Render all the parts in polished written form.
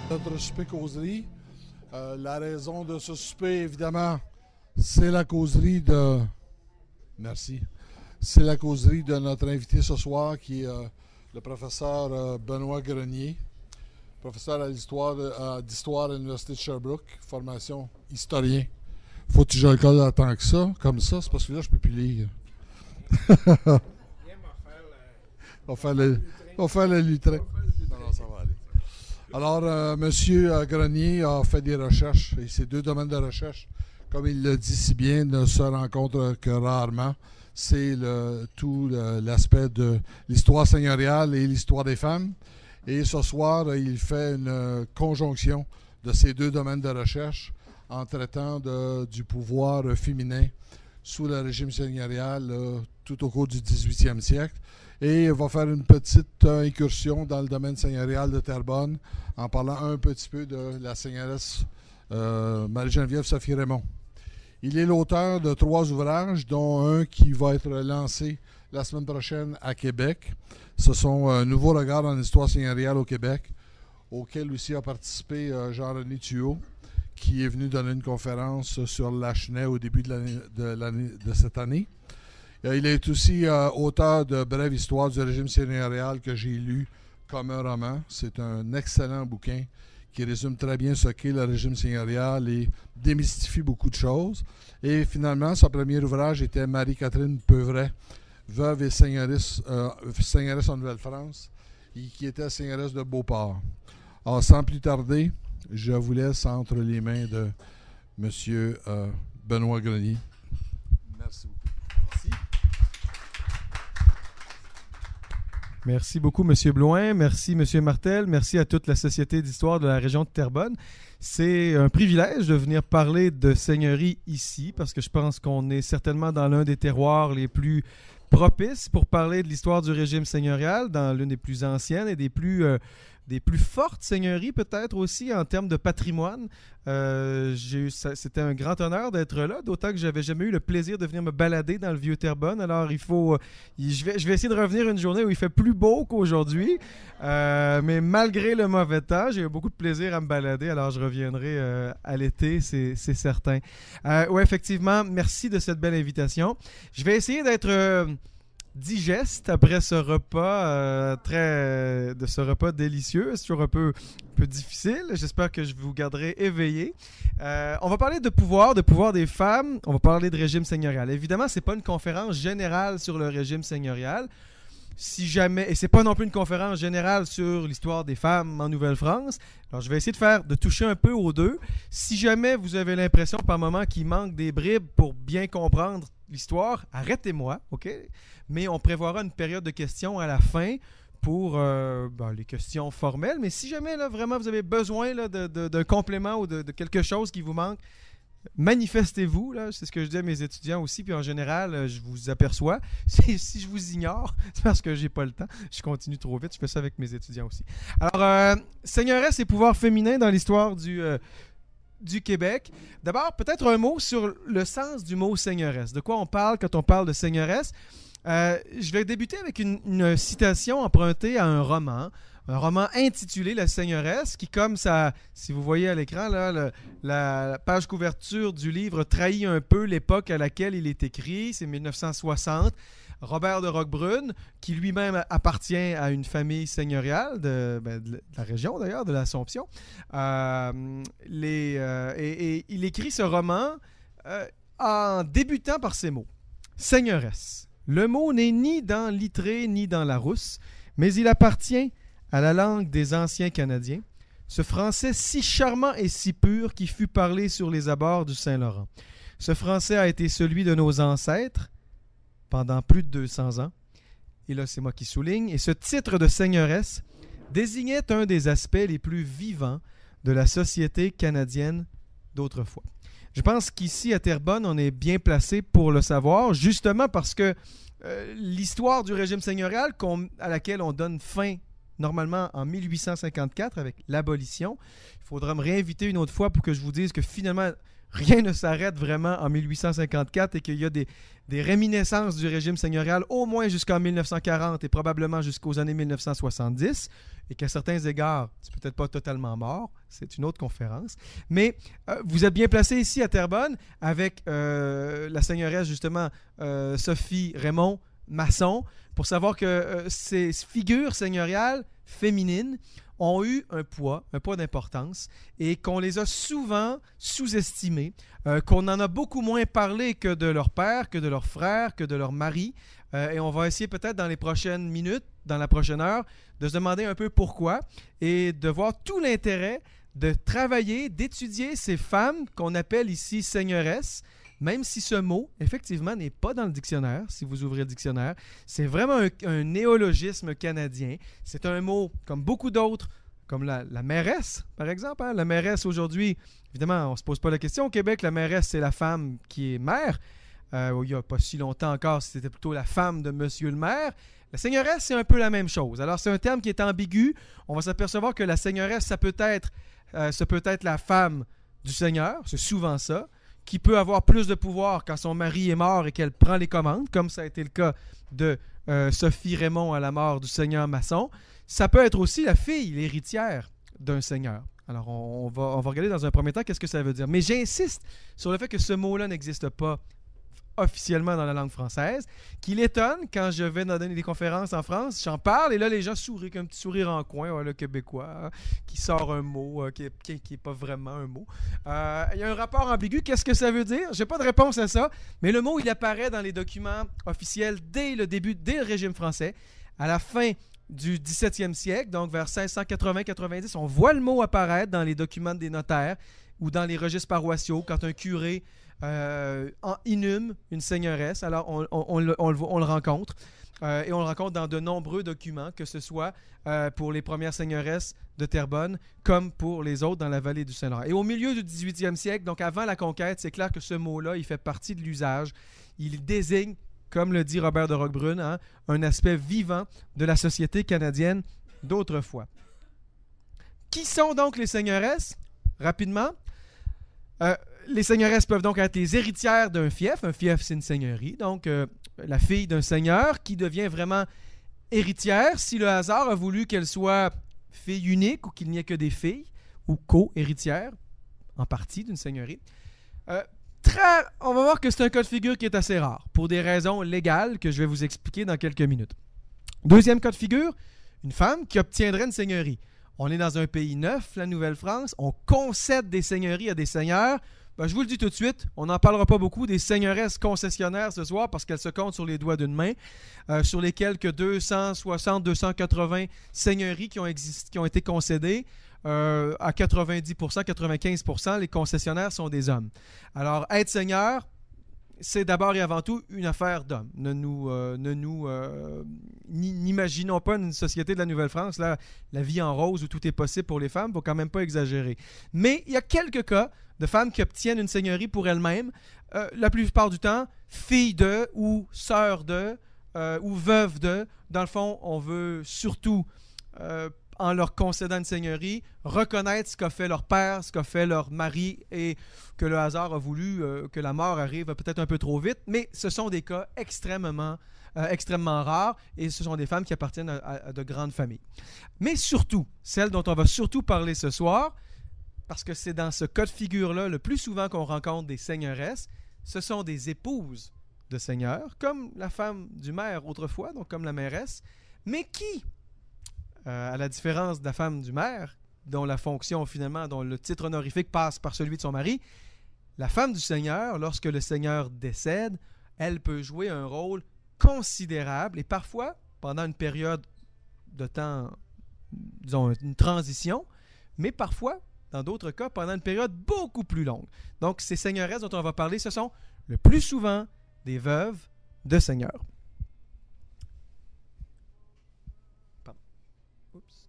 Notre souper causerie. La raison de ce souper, évidemment, c'est la causerie de... Merci. C'est la causerie de notre invité ce soir, qui est le professeur Benoît Grenier, professeur d'histoire à l'Université de Sherbrooke, formation historien. Faut-il que je le colle tant que ça, comme ça? C'est parce que là, je ne peux plus lire. On va faire le lutrin. Non, ça va aller. Alors, M. Grenier a fait des recherches, et ces deux domaines de recherche, comme il le dit si bien, ne se rencontrent que rarement. C'est tout l'aspect de l'histoire seigneuriale et l'histoire des femmes. Et ce soir, il fait une conjonction de ces deux domaines de recherche en traitant du pouvoir féminin sous le régime seigneurial tout au cours du 18e siècle. Et il va faire une petite incursion dans le domaine seigneurial de Terrebonne en parlant un petit peu de la seigneuresse Marie-Geneviève Sophie Raymond. Il est l'auteur de 3 ouvrages, dont un qui va être lancé la semaine prochaine à Québec. Ce sont un nouveau regard en histoire seigneuriale au Québec, auquel aussi a participé Jean-René Thuot, qui est venu donner une conférence sur Lachenay au début de cette année. Il est aussi auteur de Brève histoire du régime seigneurial que j'ai lu comme un roman. C'est un excellent bouquin qui résume très bien ce qu'est le régime seigneurial et démystifie beaucoup de choses. Et finalement, son premier ouvrage était Marie-Catherine Peuvray, veuve et seigneuresse en Nouvelle-France, et qui était seigneuresse de Beauport. Alors, sans plus tarder, je vous laisse entre les mains de M. Benoît Grenier. Merci beaucoup. Merci beaucoup, M. Bloin. Merci, M. Martel. Merci à toute la Société d'histoire de la région de Terrebonne. C'est un privilège de venir parler de seigneurie ici, parce que je pense qu'on est certainement dans l'un des terroirs les plus propices pour parler de l'histoire du régime seigneurial, dans l'une des plus anciennes et des plus fortes seigneuries peut-être aussi en termes de patrimoine. C'était un grand honneur d'être là, d'autant que j'avais jamais eu le plaisir de venir me balader dans le vieux Terrebonne. Alors je vais essayer de revenir une journée où il fait plus beau qu'aujourd'hui, mais malgré le mauvais temps, j'ai eu beaucoup de plaisir à me balader. Alors je reviendrai à l'été, c'est certain. Oui, effectivement, merci de cette belle invitation. Je vais essayer d'être digeste après ce repas délicieux. C'est toujours un peu difficile. J'espère que je vous garderai éveillé. On va parler de pouvoir des femmes. On va parler de régime seigneurial. Évidemment, c'est pas une conférence générale sur le régime seigneurial. Et c'est pas non plus une conférence générale sur l'histoire des femmes en Nouvelle-France. Alors, je vais essayer de toucher un peu aux deux. Si jamais vous avez l'impression par moment qu'il manque des bribes pour bien comprendre l'histoire, arrêtez-moi, OK? Mais on prévoira une période de questions à la fin pour les questions formelles. Mais si jamais là, vraiment vous avez besoin là, d'un complément ou de quelque chose qui vous manque, manifestez-vous, là, c'est ce que je dis à mes étudiants aussi, puis en général, je vous aperçois. Si je vous ignore, c'est parce que j'ai pas le temps. Je continue trop vite, je fais ça avec mes étudiants aussi. Alors, seigneuresse et pouvoir féminin dans l'histoire du Québec. D'abord, peut-être un mot sur le sens du mot seigneuresse. De quoi on parle quand on parle de seigneuresse? Je vais débuter avec une citation empruntée à un roman intitulé La Seigneuresse, qui, comme ça, si vous voyez à l'écran, là, la page couverture du livre trahit un peu l'époque à laquelle il est écrit. C'est 1960. Robert de Roquebrune, qui lui-même appartient à une famille seigneuriale de la région, d'ailleurs, de l'Assomption. Et il écrit ce roman en débutant par ces mots. Seigneuresse. Le mot n'est ni dans Littré ni dans Larousse, mais il appartient à la langue des anciens Canadiens, ce français si charmant et si pur qui fut parlé sur les abords du Saint-Laurent. Ce français a été celui de nos ancêtres pendant plus de 200 ans. Et là, c'est moi qui souligne. Et ce titre de seigneuresse désignait un des aspects les plus vivants de la société canadienne d'autrefois. Je pense qu'ici, à Terrebonne, on est bien placé pour le savoir, justement parce que l'histoire du régime seigneurial à laquelle on donne fin normalement en 1854 avec l'abolition. Il faudra me réinviter une autre fois pour que je vous dise que finalement, rien ne s'arrête vraiment en 1854 et qu'il y a des réminiscences du régime seigneurial au moins jusqu'en 1940 et probablement jusqu'aux années 1970 et qu'à certains égards, c'est peut-être pas totalement mort, c'est une autre conférence. Mais vous êtes bien placé ici à Terrebonne avec la seigneuresse justement Sophie Raymond Masson pour savoir que ces figures seigneuriales féminines ont eu un poids d'importance et qu'on les a souvent sous-estimées, qu'on en a beaucoup moins parlé que de leur père, que de leurs frères, que de leur mari. Et on va essayer peut-être dans les prochaines minutes, dans la prochaine heure, de se demander un peu pourquoi et de voir tout l'intérêt de travailler, d'étudier ces femmes qu'on appelle ici seigneuresses, même si ce mot, effectivement, n'est pas dans le dictionnaire, si vous ouvrez le dictionnaire. C'est vraiment un néologisme canadien. C'est un mot, comme beaucoup d'autres, comme la mairesse, par exemple. Hein? La mairesse, aujourd'hui, évidemment, on ne se pose pas la question. Au Québec, la mairesse, c'est la femme qui est maire. Il n'y a pas si longtemps encore, c'était plutôt la femme de monsieur le maire. La seigneuresse, c'est un peu la même chose. Alors, c'est un terme qui est ambigu. On va s'apercevoir que la seigneuresse, ça peut être la femme du seigneur, c'est souvent ça, qui peut avoir plus de pouvoir quand son mari est mort et qu'elle prend les commandes, comme ça a été le cas de Sophie Raymond à la mort du seigneur Masson. Ça peut être aussi la fille, l'héritière d'un seigneur. Alors, on va regarder dans un premier temps qu'est-ce que ça veut dire. Mais j'insiste sur le fait que ce mot-là n'existe pas officiellement dans la langue française, qu'il étonne quand je vais donner des conférences en France, j'en parle et là les gens sourient avec un petit sourire en coin, le québécois qui sort un mot qui est pas vraiment un mot. Il y a un rapport ambigu, qu'est-ce que ça veut dire? J'ai pas de réponse à ça, mais le mot il apparaît dans les documents officiels dès le régime français, à la fin du 17e siècle, donc vers 1680-90, on voit le mot apparaître dans les documents des notaires ou dans les registres paroissiaux quand un curé inhume une seigneuresse. Alors, on le rencontre. Et on le rencontre dans de nombreux documents, que ce soit pour les premières seigneuresses de Terrebonne, comme pour les autres dans la vallée du Saint-Laurent. Et au milieu du 18e siècle, donc avant la conquête, c'est clair que ce mot-là, il fait partie de l'usage. Il désigne, comme le dit Robert de Roquebrune, un aspect vivant de la société canadienne d'autrefois. Qui sont donc les seigneuresses? Rapidement. Les seigneuresses peuvent donc être les héritières d'un fief. Un fief, c'est une seigneurie. Donc, la fille d'un seigneur qui devient vraiment héritière si le hasard a voulu qu'elle soit fille unique ou qu'il n'y ait que des filles ou co-héritières, en partie d'une seigneurie. On va voir que c'est un cas de figure qui est assez rare, pour des raisons légales que je vais vous expliquer dans quelques minutes. Deuxième cas de figure, une femme qui obtiendrait une seigneurie. On est dans un pays neuf, la Nouvelle-France. On concède des seigneuries à des seigneurs. Je vous le dis tout de suite, on n'en parlera pas beaucoup des seigneuresses concessionnaires ce soir parce qu'elles se comptent sur les doigts d'une main. Sur les quelques 260-280 seigneuries qui ont été concédées, à 90%, 95%, les concessionnaires sont des hommes. Alors, être seigneur, c'est d'abord et avant tout une affaire d'hommes. N'imaginons pas une société de la Nouvelle-France, là, la vie en rose où tout est possible pour les femmes, il ne faut quand même pas exagérer. Mais il y a quelques cas de femmes qui obtiennent une seigneurie pour elles-mêmes, la plupart du temps, fille de ou sœur de ou veuve de. Dans le fond, on veut surtout, en leur concédant une seigneurie, reconnaître ce qu'a fait leur père, ce qu'a fait leur mari et que le hasard a voulu que la mort arrive peut-être un peu trop vite, mais ce sont des cas extrêmement rares et ce sont des femmes qui appartiennent à de grandes familles. Mais surtout, celle dont on va surtout parler ce soir, parce que c'est dans ce cas de figure-là le plus souvent qu'on rencontre des seigneuresses, ce sont des épouses de seigneurs, comme la femme du maire autrefois, donc comme la mairesse, mais qui, à la différence de la femme du maire, dont la fonction finalement, dont le titre honorifique passe par celui de son mari, la femme du seigneur, lorsque le seigneur décède, elle peut jouer un rôle considérable et parfois, pendant une période de temps, disons une transition, mais parfois, dans d'autres cas, pendant une période beaucoup plus longue. Donc, ces seigneuresses dont on va parler, ce sont le plus souvent des veuves de seigneurs. Pardon. Oups.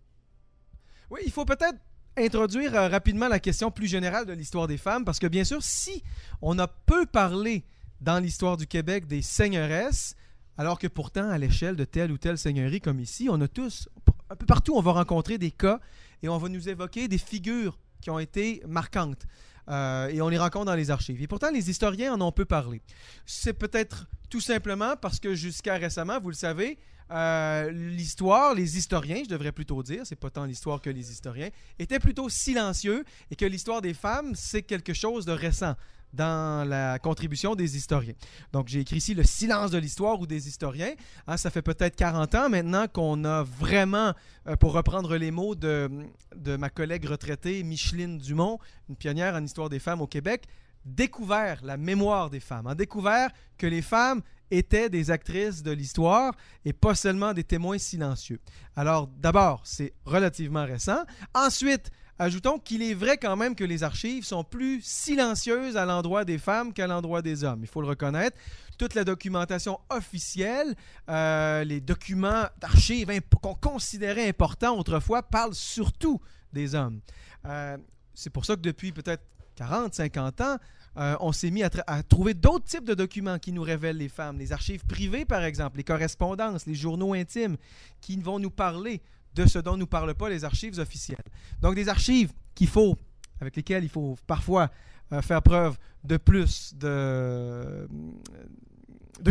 Oui, il faut peut-être introduire rapidement la question plus générale de l'histoire des femmes, parce que bien sûr, si on a peu parlé dans l'histoire du Québec des seigneuresses, alors que pourtant, à l'échelle de telle ou telle seigneurie comme ici, on a tous, un peu partout, on va rencontrer des cas et on va nous évoquer des figures qui ont été marquantes. Et on les rencontre dans les archives. Et pourtant, les historiens en ont peu parlé. C'est peut-être tout simplement parce que jusqu'à récemment, vous le savez, l'histoire, les historiens, je devrais plutôt dire, c'est pas tant l'histoire que les historiens, étaient plutôt silencieux et que l'histoire des femmes, c'est quelque chose de récent dans la contribution des historiens. Donc, j'ai écrit ici le silence de l'histoire ou des historiens. Ça fait peut-être 40 ans maintenant qu'on a vraiment, pour reprendre les mots de ma collègue retraitée Micheline Dumont, une pionnière en histoire des femmes au Québec, découvert la mémoire des femmes, a découvert que les femmes étaient des actrices de l'histoire et pas seulement des témoins silencieux. Alors, d'abord, c'est relativement récent. Ensuite, ajoutons qu'il est vrai quand même que les archives sont plus silencieuses à l'endroit des femmes qu'à l'endroit des hommes. Il faut le reconnaître. Toute la documentation officielle, les documents d'archives qu'on considérait importants autrefois, parlent surtout des hommes. C'est pour ça que depuis peut-être 40, 50 ans, on s'est mis à trouver d'autres types de documents qui nous révèlent les femmes. Les archives privées, par exemple, les correspondances, les journaux intimes, qui vont nous parler de ce dont ne nous parlent pas les archives officielles. Donc, des archives avec lesquelles il faut parfois faire preuve de plus de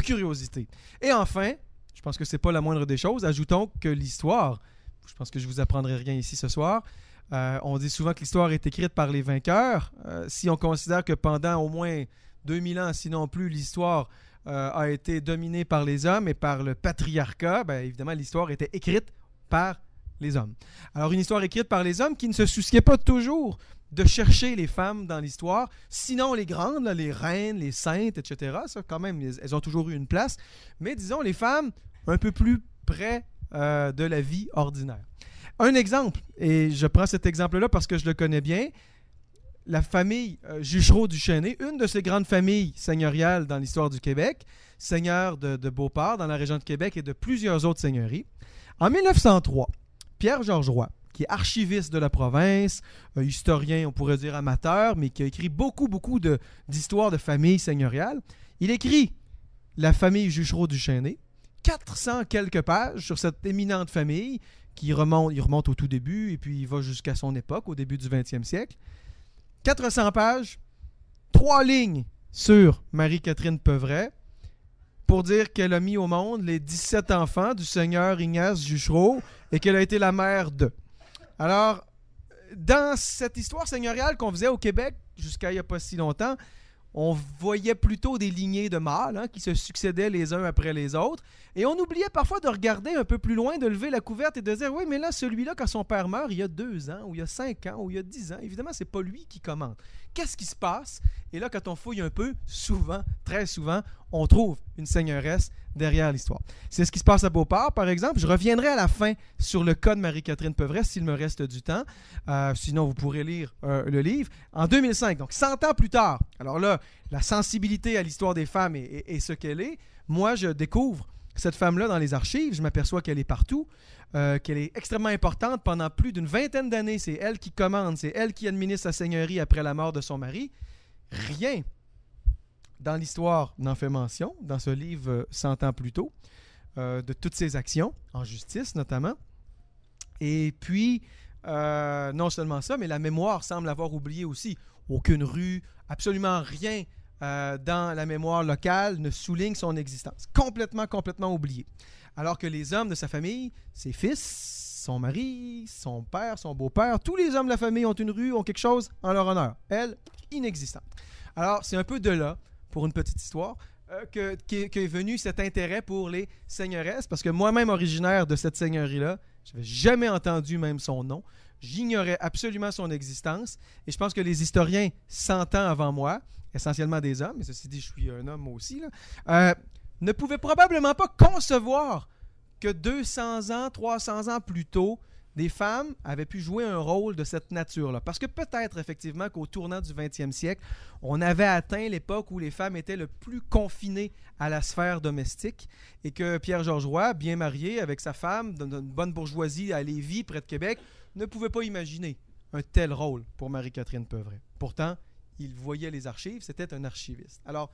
curiosité. Et enfin, je pense que ce n'est pas la moindre des choses, ajoutons que l'histoire, je pense que je ne vous apprendrai rien ici ce soir, on dit souvent que l'histoire est écrite par les vainqueurs. Si on considère que pendant au moins 2000 ans, sinon plus, l'histoire a été dominée par les hommes et par le patriarcat, bien évidemment, l'histoire était écrite par les hommes. Alors, une histoire écrite par les hommes qui ne se souciaient pas toujours de chercher les femmes dans l'histoire, sinon les grandes, là, les reines, les saintes, etc. Ça, quand même, elles ont toujours eu une place. Mais disons, les femmes un peu plus près de la vie ordinaire. Un exemple, et je prends cet exemple-là parce que je le connais bien, la famille Juchereau-Duchesnay, une de ces grandes familles seigneuriales dans l'histoire du Québec, seigneur de Beauport dans la région de Québec et de plusieurs autres seigneuries. En 1903, Pierre-Georges Roy, qui est archiviste de la province, historien, on pourrait dire amateur, mais qui a écrit beaucoup d'histoires de familles seigneuriales, il écrit la famille Juchereau-Duchesnay, 400 quelques pages sur cette éminente famille, il remonte au tout début et puis il va jusqu'à son époque, au début du 20e siècle. 400 pages, 3 lignes sur Marie-Catherine Peuvray pour dire qu'elle a mis au monde les 17 enfants du seigneur Ignace Juchereau et qu'elle a été la mère d'eux. Alors, dans cette histoire seigneuriale qu'on faisait au Québec jusqu'à il n'y a pas si longtemps, on voyait plutôt des lignées de mâles qui se succédaient les uns après les autres. Et on oubliait parfois de regarder un peu plus loin, de lever la couverte et de dire « Oui, mais là, celui-là, quand son père meurt, il y a 2 ans, ou il y a 5 ans, ou il y a 10 ans, évidemment, c'est pas lui qui commande. Qu'est-ce qui se passe? » Et là, quand on fouille un peu, souvent, très souvent, on trouve une seigneuresse derrière l'histoire. C'est ce qui se passe à Beauport, par exemple. Je reviendrai à la fin sur le cas de Marie-Catherine Peuvray, s'il me reste du temps. Sinon, vous pourrez lire le livre. En 2005, donc 100 ans plus tard, alors là, la sensibilité à l'histoire des femmes est ce qu'elle est. Moi, je découvre cette femme-là dans les archives. Je m'aperçois qu'elle est partout, qu'elle est extrêmement importante pendant plus d'une vingtaine d'années. C'est elle qui commande, c'est elle qui administre sa seigneurie après la mort de son mari. Rien dans l'histoire n'en fait mention, dans ce livre 100 ans plus tôt, de toutes ses actions, en justice notamment. Et puis, non seulement ça, mais la mémoire semble avoir oublié aussi. Aucune rue, absolument rien dans la mémoire locale ne souligne son existence. Complètement oublié. Alors que les hommes de sa famille, ses fils, son mari, son père, son beau-père, tous les hommes de la famille ont une rue, ont quelque chose en leur honneur. Elle, inexistante. Alors, c'est un peu de là, pour une petite histoire, qu'est venu cet intérêt pour les seigneuresses, parce que moi-même originaire de cette seigneurie-là, je n'avais jamais entendu même son nom. J'ignorais absolument son existence. Et je pense que les historiens, 100 ans avant moi, essentiellement des hommes, mais ceci dit, je suis un homme aussi, ne pouvaient probablement pas concevoir que 200 ans, 300 ans plus tôt, des femmes avaient pu jouer un rôle de cette nature-là. Parce que peut-être, effectivement, qu'au tournant du 20e siècle, on avait atteint l'époque où les femmes étaient le plus confinées à la sphère domestique et que Pierre-Georges Roy, bien marié avec sa femme, d'une bonne bourgeoisie à Lévis, près de Québec, ne pouvait pas imaginer un tel rôle pour Marie-Catherine Peuvray. Pourtant, il voyait les archives, c'était un archiviste. Alors,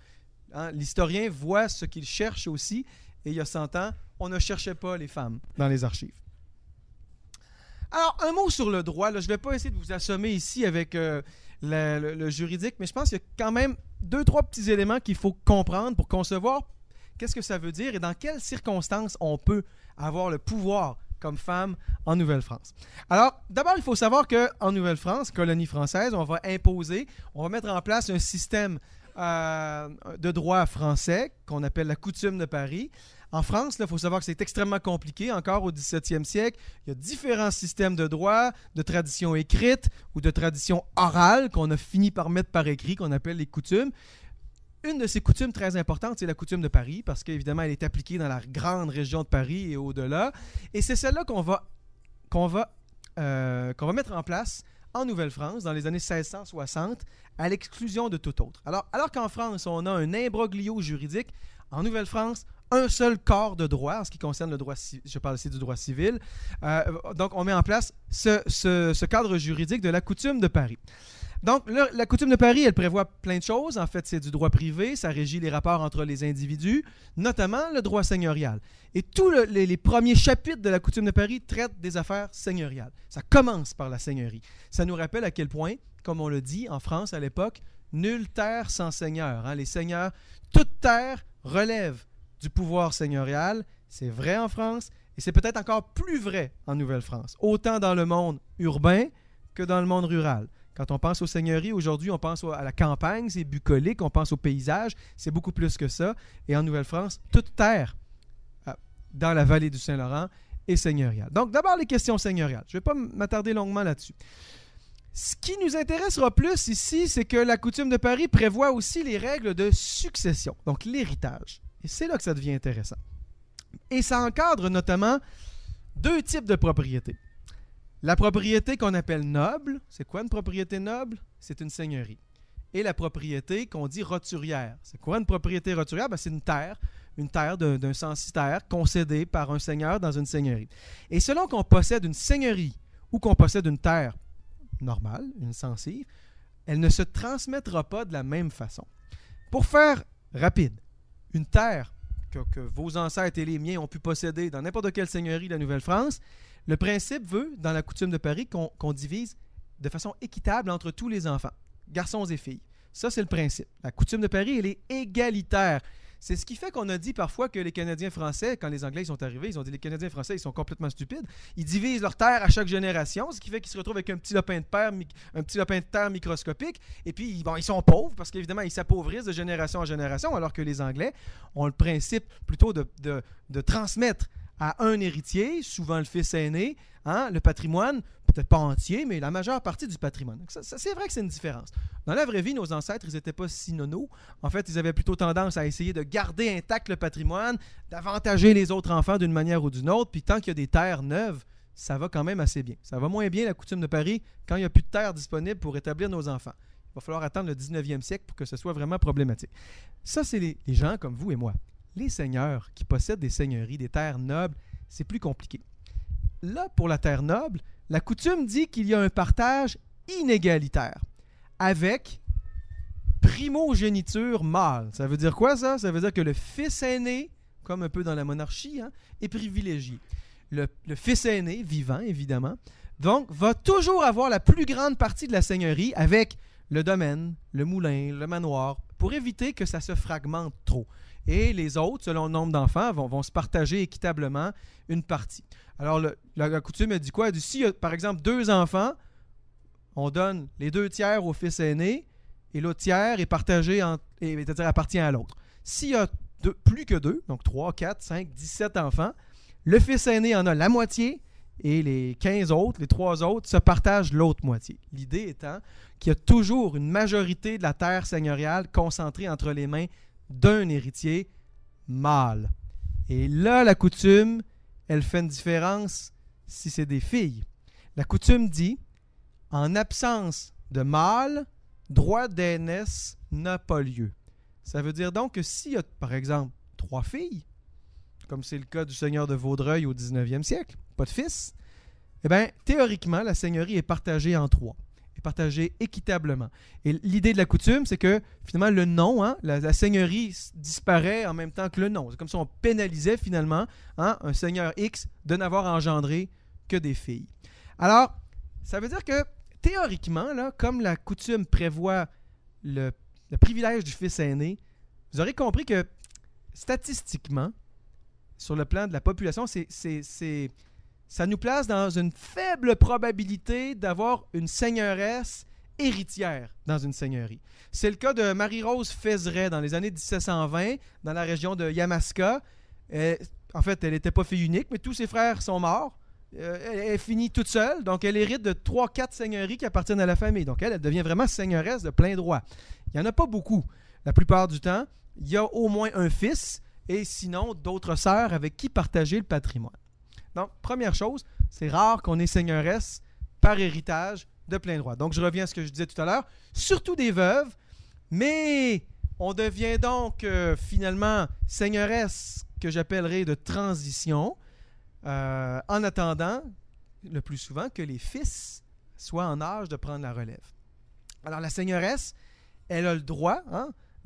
l'historien voit ce qu'il cherche aussi, et il y a 100 ans, on ne cherchait pas les femmes dans les archives. Alors, un mot sur le droit. Là, je ne vais pas essayer de vous assommer ici avec le juridique, mais je pense qu'il y a quand même 2-3 petits éléments qu'il faut comprendre pour concevoir qu'est-ce que ça veut dire et dans quelles circonstances on peut avoir le pouvoir comme femme en Nouvelle-France. Alors, d'abord, il faut savoir qu'en Nouvelle-France, colonie française, on va mettre en place un système de droit français qu'on appelle la coutume de Paris. En France, il faut savoir que c'est extrêmement compliqué. Encore au 17e siècle, il y a différents systèmes de droit, de tradition écrite ou de tradition orale qu'on a fini par mettre par écrit, qu'on appelle les coutumes. Une de ces coutumes très importantes, c'est la coutume de Paris, parce qu'évidemment, elle est appliquée dans la grande région de Paris et au-delà. Et c'est celle-là qu'on va mettre en place en Nouvelle-France dans les années 1660, à l'exclusion de tout autre. Alors qu'en France, on a un imbroglio juridique, en Nouvelle-France, un seul corps de droit en ce qui concerne le droit civil. Je parle ici du droit civil. Donc, on met en place ce cadre juridique de la coutume de Paris. Donc, la coutume de Paris, elle prévoit plein de choses. En fait, c'est du droit privé, ça régit les rapports entre les individus, notamment le droit seigneurial. Et tous les premiers chapitres de la coutume de Paris traitent des affaires seigneuriales. Ça commence par la seigneurie. Ça nous rappelle à quel point, comme on le dit en France à l'époque, nulle terre sans seigneur. Les seigneurs, toute terre relève du pouvoir seigneurial. C'est vrai en France et c'est peut-être encore plus vrai en Nouvelle-France, autant dans le monde urbain que dans le monde rural. Quand on pense aux seigneuries, aujourd'hui, on pense à la campagne, c'est bucolique, on pense au paysage, c'est beaucoup plus que ça. Et en Nouvelle-France, toute terre dans la vallée du Saint-Laurent est seigneuriale. Donc, d'abord, les questions seigneuriales. Je ne vais pas m'attarder longuement là-dessus. Ce qui nous intéressera plus ici, c'est que la coutume de Paris prévoit aussi les règles de succession, donc l'héritage. Et c'est là que ça devient intéressant. Et ça encadre notamment 2 types de propriétés. La propriété qu'on appelle noble, c'est quoi une propriété noble? C'est une seigneurie. Et la propriété qu'on dit roturière. C'est quoi une propriété roturière? C'est une terre d'un censitaire concédée par un seigneur dans une seigneurie. Et selon qu'on possède une seigneurie ou qu'on possède une terre normale, une censive, elle ne se transmettra pas de la même façon. Pour faire rapide, une terre que vos ancêtres et les miens ont pu posséder dans n'importe quelle seigneurie de la Nouvelle-France, le principe veut, dans la coutume de Paris, qu'on divise de façon équitable entre tous les enfants, garçons et filles. Ça, c'est le principe. La coutume de Paris, elle est égalitaire. C'est ce qui fait qu'on a dit parfois que les Canadiens français, quand les Anglais sont arrivés, ils ont dit les Canadiens français, ils sont complètement stupides. Ils divisent leur terre à chaque génération, ce qui fait qu'ils se retrouvent avec un petit lopin de terre microscopique. Et puis, ils sont pauvres parce qu'évidemment, ils s'appauvrissent de génération en génération, alors que les Anglais ont le principe plutôt de transmettre à un héritier, souvent le fils aîné, le patrimoine, peut-être pas entier, mais la majeure partie du patrimoine. Donc ça, c'est vrai que c'est une différence. Dans la vraie vie, nos ancêtres, ils n'étaient pas si nonos. En fait, ils avaient plutôt tendance à essayer de garder intact le patrimoine, d'avantager les autres enfants d'une manière ou d'une autre, puis tant qu'il y a des terres neuves, ça va quand même assez bien. Ça va moins bien, la coutume de Paris, quand il n'y a plus de terres disponibles pour établir nos enfants. Il va falloir attendre le 19e siècle pour que ce soit vraiment problématique. Ça, c'est les gens comme vous et moi. Les seigneurs qui possèdent des seigneuries, des terres nobles, c'est plus compliqué. Là, pour la terre noble, la coutume dit qu'il y a un partage inégalitaire avec primogéniture mâle. Ça veut dire quoi, ça? Ça veut dire que le fils aîné, comme un peu dans la monarchie, est privilégié. Le fils aîné, vivant évidemment, donc va toujours avoir la plus grande partie de la seigneurie avec le domaine, le moulin, le manoir, pour éviter que ça se fragmente trop. Et les autres, selon le nombre d'enfants, vont se partager équitablement une partie. Alors, la coutume, elle dit quoi? Elle dit, s'il y a, par exemple, 2 enfants, on donne les 2 tiers au fils aîné et l'autre tiers est partagé, c'est-à-dire appartient à l'autre. S'il y a plus que 2, donc 3, 4, 5, 17 enfants, le fils aîné en a la moitié et les 15 autres, les 3 autres, se partagent l'autre moitié. L'idée étant qu'il y a toujours une majorité de la terre seigneuriale concentrée entre les mains d'un héritier mâle. Et là, la coutume, elle fait une différence si c'est des filles. La coutume dit, en absence de mâle, droit d'aînesse n'a pas lieu. Ça veut dire donc que s'il y a, par exemple, 3 filles, comme c'est le cas du seigneur de Vaudreuil au 19e siècle, pas de fils, Eh bien, théoriquement, la seigneurie est partagée en trois, est partagée équitablement. Et l'idée de la coutume, c'est que finalement, le nom, la seigneurie disparaît en même temps que le nom. C'est comme si on pénalisait finalement un seigneur X de n'avoir engendré que des filles. Alors, ça veut dire que théoriquement, là, comme la coutume prévoit le privilège du fils aîné, vous aurez compris que statistiquement, sur le plan de la population, ça nous place dans une faible probabilité d'avoir une seigneuresse héritière dans une seigneurie. C'est le cas de Marie-Rose Fézeray dans les années 1720, dans la région de Yamaska. En fait, elle n'était pas fille unique, mais tous ses frères sont morts. Elle finit toute seule, donc elle hérite de 3-4 seigneuries qui appartiennent à la famille. Donc elle devient vraiment seigneuresse de plein droit. Il n'y en a pas beaucoup. La plupart du temps, il y a au moins un fils et sinon d'autres sœurs avec qui partager le patrimoine. Donc, première chose, c'est rare qu'on ait seigneuresse par héritage de plein droit. Donc, je reviens à ce que je disais tout à l'heure, surtout des veuves, mais on devient donc finalement seigneuresse que j'appellerais de transition, en attendant le plus souvent que les fils soient en âge de prendre la relève. Alors, la seigneuresse, elle a le droit,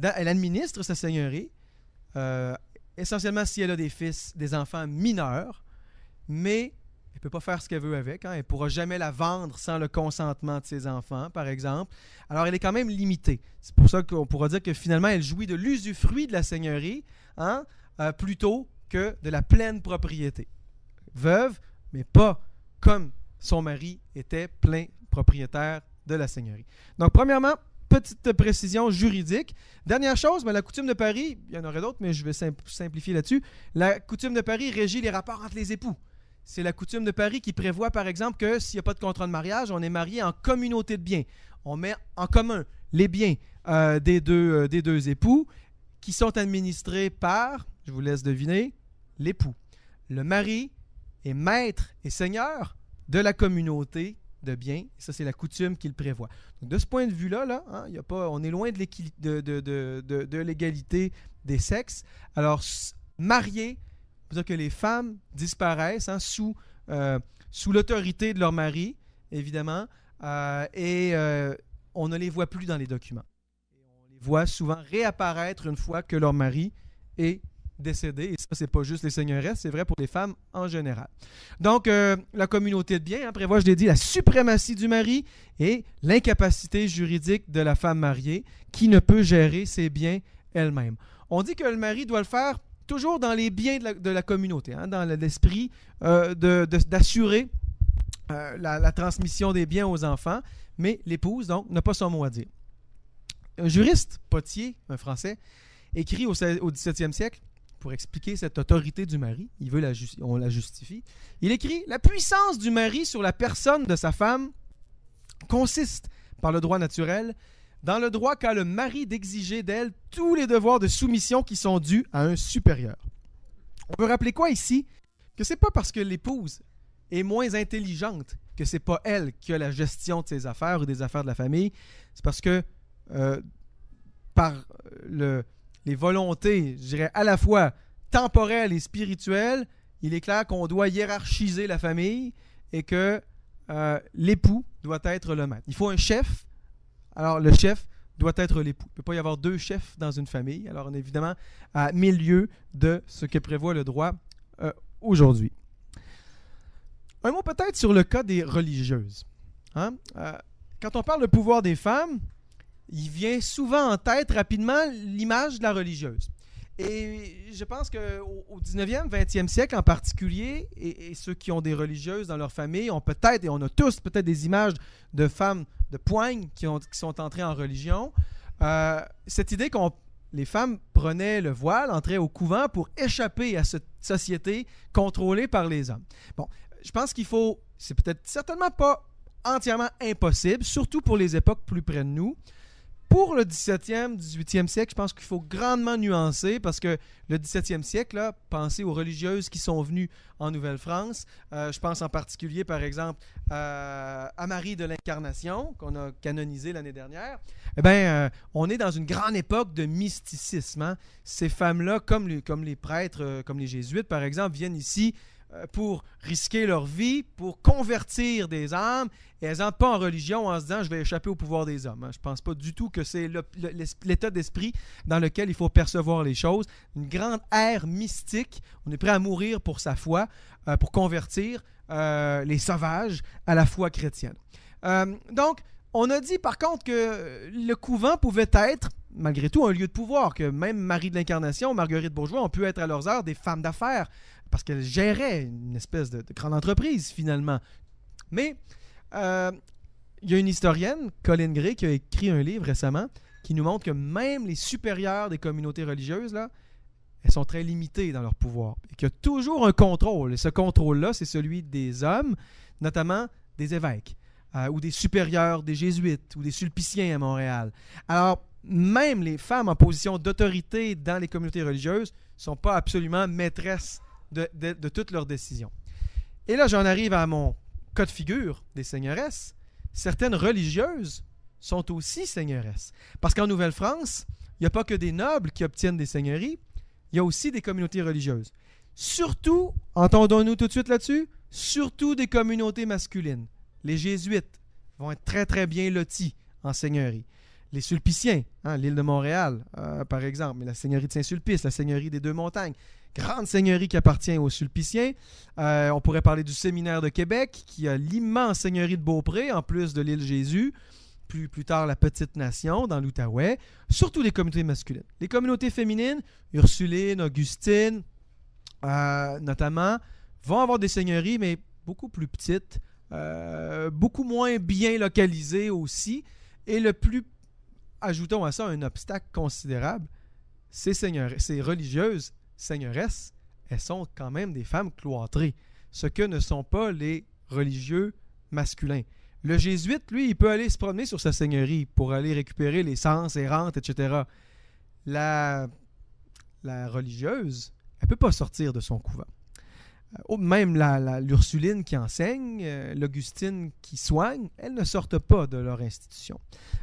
elle administre sa seigneurie, essentiellement si elle a des fils, des enfants mineurs, mais elle ne peut pas faire ce qu'elle veut avec. Elle ne pourra jamais la vendre sans le consentement de ses enfants, par exemple. Alors, elle est quand même limitée. C'est pour ça qu'on pourra dire que finalement, elle jouit de l'usufruit de la seigneurie plutôt que de la pleine propriété. Veuve, mais pas comme son mari était plein propriétaire de la seigneurie. Donc, premièrement, petite précision juridique. Dernière chose, la coutume de Paris, il y en aurait d'autres, mais je vais simplifier là-dessus. La coutume de Paris régit les rapports entre les époux. C'est la coutume de Paris qui prévoit, par exemple, que s'il n'y a pas de contrat de mariage, on est marié en communauté de biens. On met en commun les biens des deux époux qui sont administrés par, je vous laisse deviner, l'époux. Le mari est maître et seigneur de la communauté de biens. Et ça, c'est la coutume qui le prévoit. Donc, de ce point de vue-là, on est loin de l'égalité des sexes. Alors, marié, ça veut dire que les femmes disparaissent sous l'autorité de leur mari, évidemment, et on ne les voit plus dans les documents. Et on les voit souvent réapparaître une fois que leur mari est décédé. Et ça, c'est pas juste les seigneuresses, c'est vrai pour les femmes en général. Donc, la communauté de biens prévoit, je l'ai dit, la suprématie du mari et l'incapacité juridique de la femme mariée qui ne peut gérer ses biens elle-même. On dit que le mari doit le faire toujours dans les biens de la communauté, dans l'esprit d'assurer la transmission des biens aux enfants, mais l'épouse, donc, n'a pas son mot à dire. Un juriste, Potier, un Français, écrit au XVIIe siècle, pour expliquer cette autorité du mari, on la justifie, il écrit « La puissance du mari sur la personne de sa femme consiste, par le droit naturel, dans le droit qu'a le mari d'exiger d'elle tous les devoirs de soumission qui sont dus à un supérieur. » On veut rappeler quoi ici? Que c'est pas parce que l'épouse est moins intelligente que c'est pas elle qui a la gestion de ses affaires ou des affaires de la famille. C'est parce que par les volontés, je dirais, à la fois temporelles et spirituelles, il est clair qu'on doit hiérarchiser la famille et que l'époux doit être le maître. Il faut un chef. Alors, le chef doit être l'époux. Il ne peut pas y avoir deux chefs dans une famille. Alors, on est évidemment à milieu de ce que prévoit le droit aujourd'hui. Un mot peut-être sur le cas des religieuses. Quand on parle de pouvoir des femmes, il vient souvent en tête rapidement l'image de la religieuse. Et je pense qu'au 19e, 20e siècle en particulier, et ceux qui ont des religieuses dans leur famille ont peut-être, et on a tous peut-être des images de femmes de poigne qui sont entrées en religion. Cette idée que les femmes prenaient le voile, entraient au couvent pour échapper à cette société contrôlée par les hommes. Bon, je pense c'est peut-être certainement pas entièrement impossible, surtout pour les époques plus près de nous. Pour le 17e, 18e siècle, je pense qu'il faut grandement nuancer parce que le 17e siècle, là, pensez aux religieuses qui sont venues en Nouvelle-France. Je pense en particulier, par exemple, à Marie de l'Incarnation, qu'on a canonisée l'année dernière. Eh bien, on est dans une grande époque de mysticisme. Ces femmes-là, comme les prêtres, comme les jésuites, par exemple, viennent ici pour risquer leur vie, pour convertir des âmes, et elles n'entrent pas en religion en se disant « je vais échapper au pouvoir des hommes ». Je ne pense pas du tout que c'est l'état d'esprit dans lequel il faut percevoir les choses. Une grande ère mystique, on est prêt à mourir pour sa foi, pour convertir les sauvages à la foi chrétienne. Donc, on a dit par contre que le couvent pouvait être, malgré tout, un lieu de pouvoir, que même Marie de l'Incarnation, Marguerite Bourgeois ont pu être à leurs heures des femmes d'affaires, parce qu'elles géraient une espèce de grande entreprise, finalement. Mais il y a une historienne, Colin Gray, qui a écrit un livre récemment, qui nous montre que même les supérieurs des communautés religieuses, là, elles sont très limitées dans leur pouvoir. Et qu'il y a toujours un contrôle. Et ce contrôle-là, c'est celui des hommes, notamment des évêques, ou des supérieurs des jésuites, ou des sulpiciens à Montréal. Alors, même les femmes en position d'autorité dans les communautés religieuses ne sont pas absolument maîtresses de toutes leurs décisions. Et là, j'en arrive à mon cas de figure des seigneuresses. Certaines religieuses sont aussi seigneuresses. Parce qu'en Nouvelle-France, il n'y a pas que des nobles qui obtiennent des seigneuries, il y a aussi des communautés religieuses. Surtout, entendons-nous tout de suite là-dessus, surtout des communautés masculines. Les jésuites vont être très très bien lotis en seigneurie. Les sulpiciens, l'île de Montréal, par exemple, mais la seigneurie de Saint-Sulpice, la seigneurie des Deux-Montagnes, grande seigneurie qui appartient aux Sulpiciens. On pourrait parler du Séminaire de Québec, qui a l'immense seigneurie de Beaupré, en plus de l'île Jésus. Plus tard, la Petite Nation, dans l'Outaouais. Surtout les communautés masculines. Les communautés féminines, Ursuline, Augustine, notamment, vont avoir des seigneuries, mais beaucoup plus petites, beaucoup moins bien localisées aussi. Et le plus, ajoutons à ça un obstacle considérable, ces religieuses seigneuresses, elles sont quand même des femmes cloîtrées, ce que ne sont pas les religieux masculins. Le jésuite, lui, il peut aller se promener sur sa seigneurie pour aller récupérer les sens et rentes, etc. La religieuse, elle ne peut pas sortir de son couvent. Même l'Ursuline qui enseigne, l'Augustine qui soigne, elles ne sortent pas de leur institution.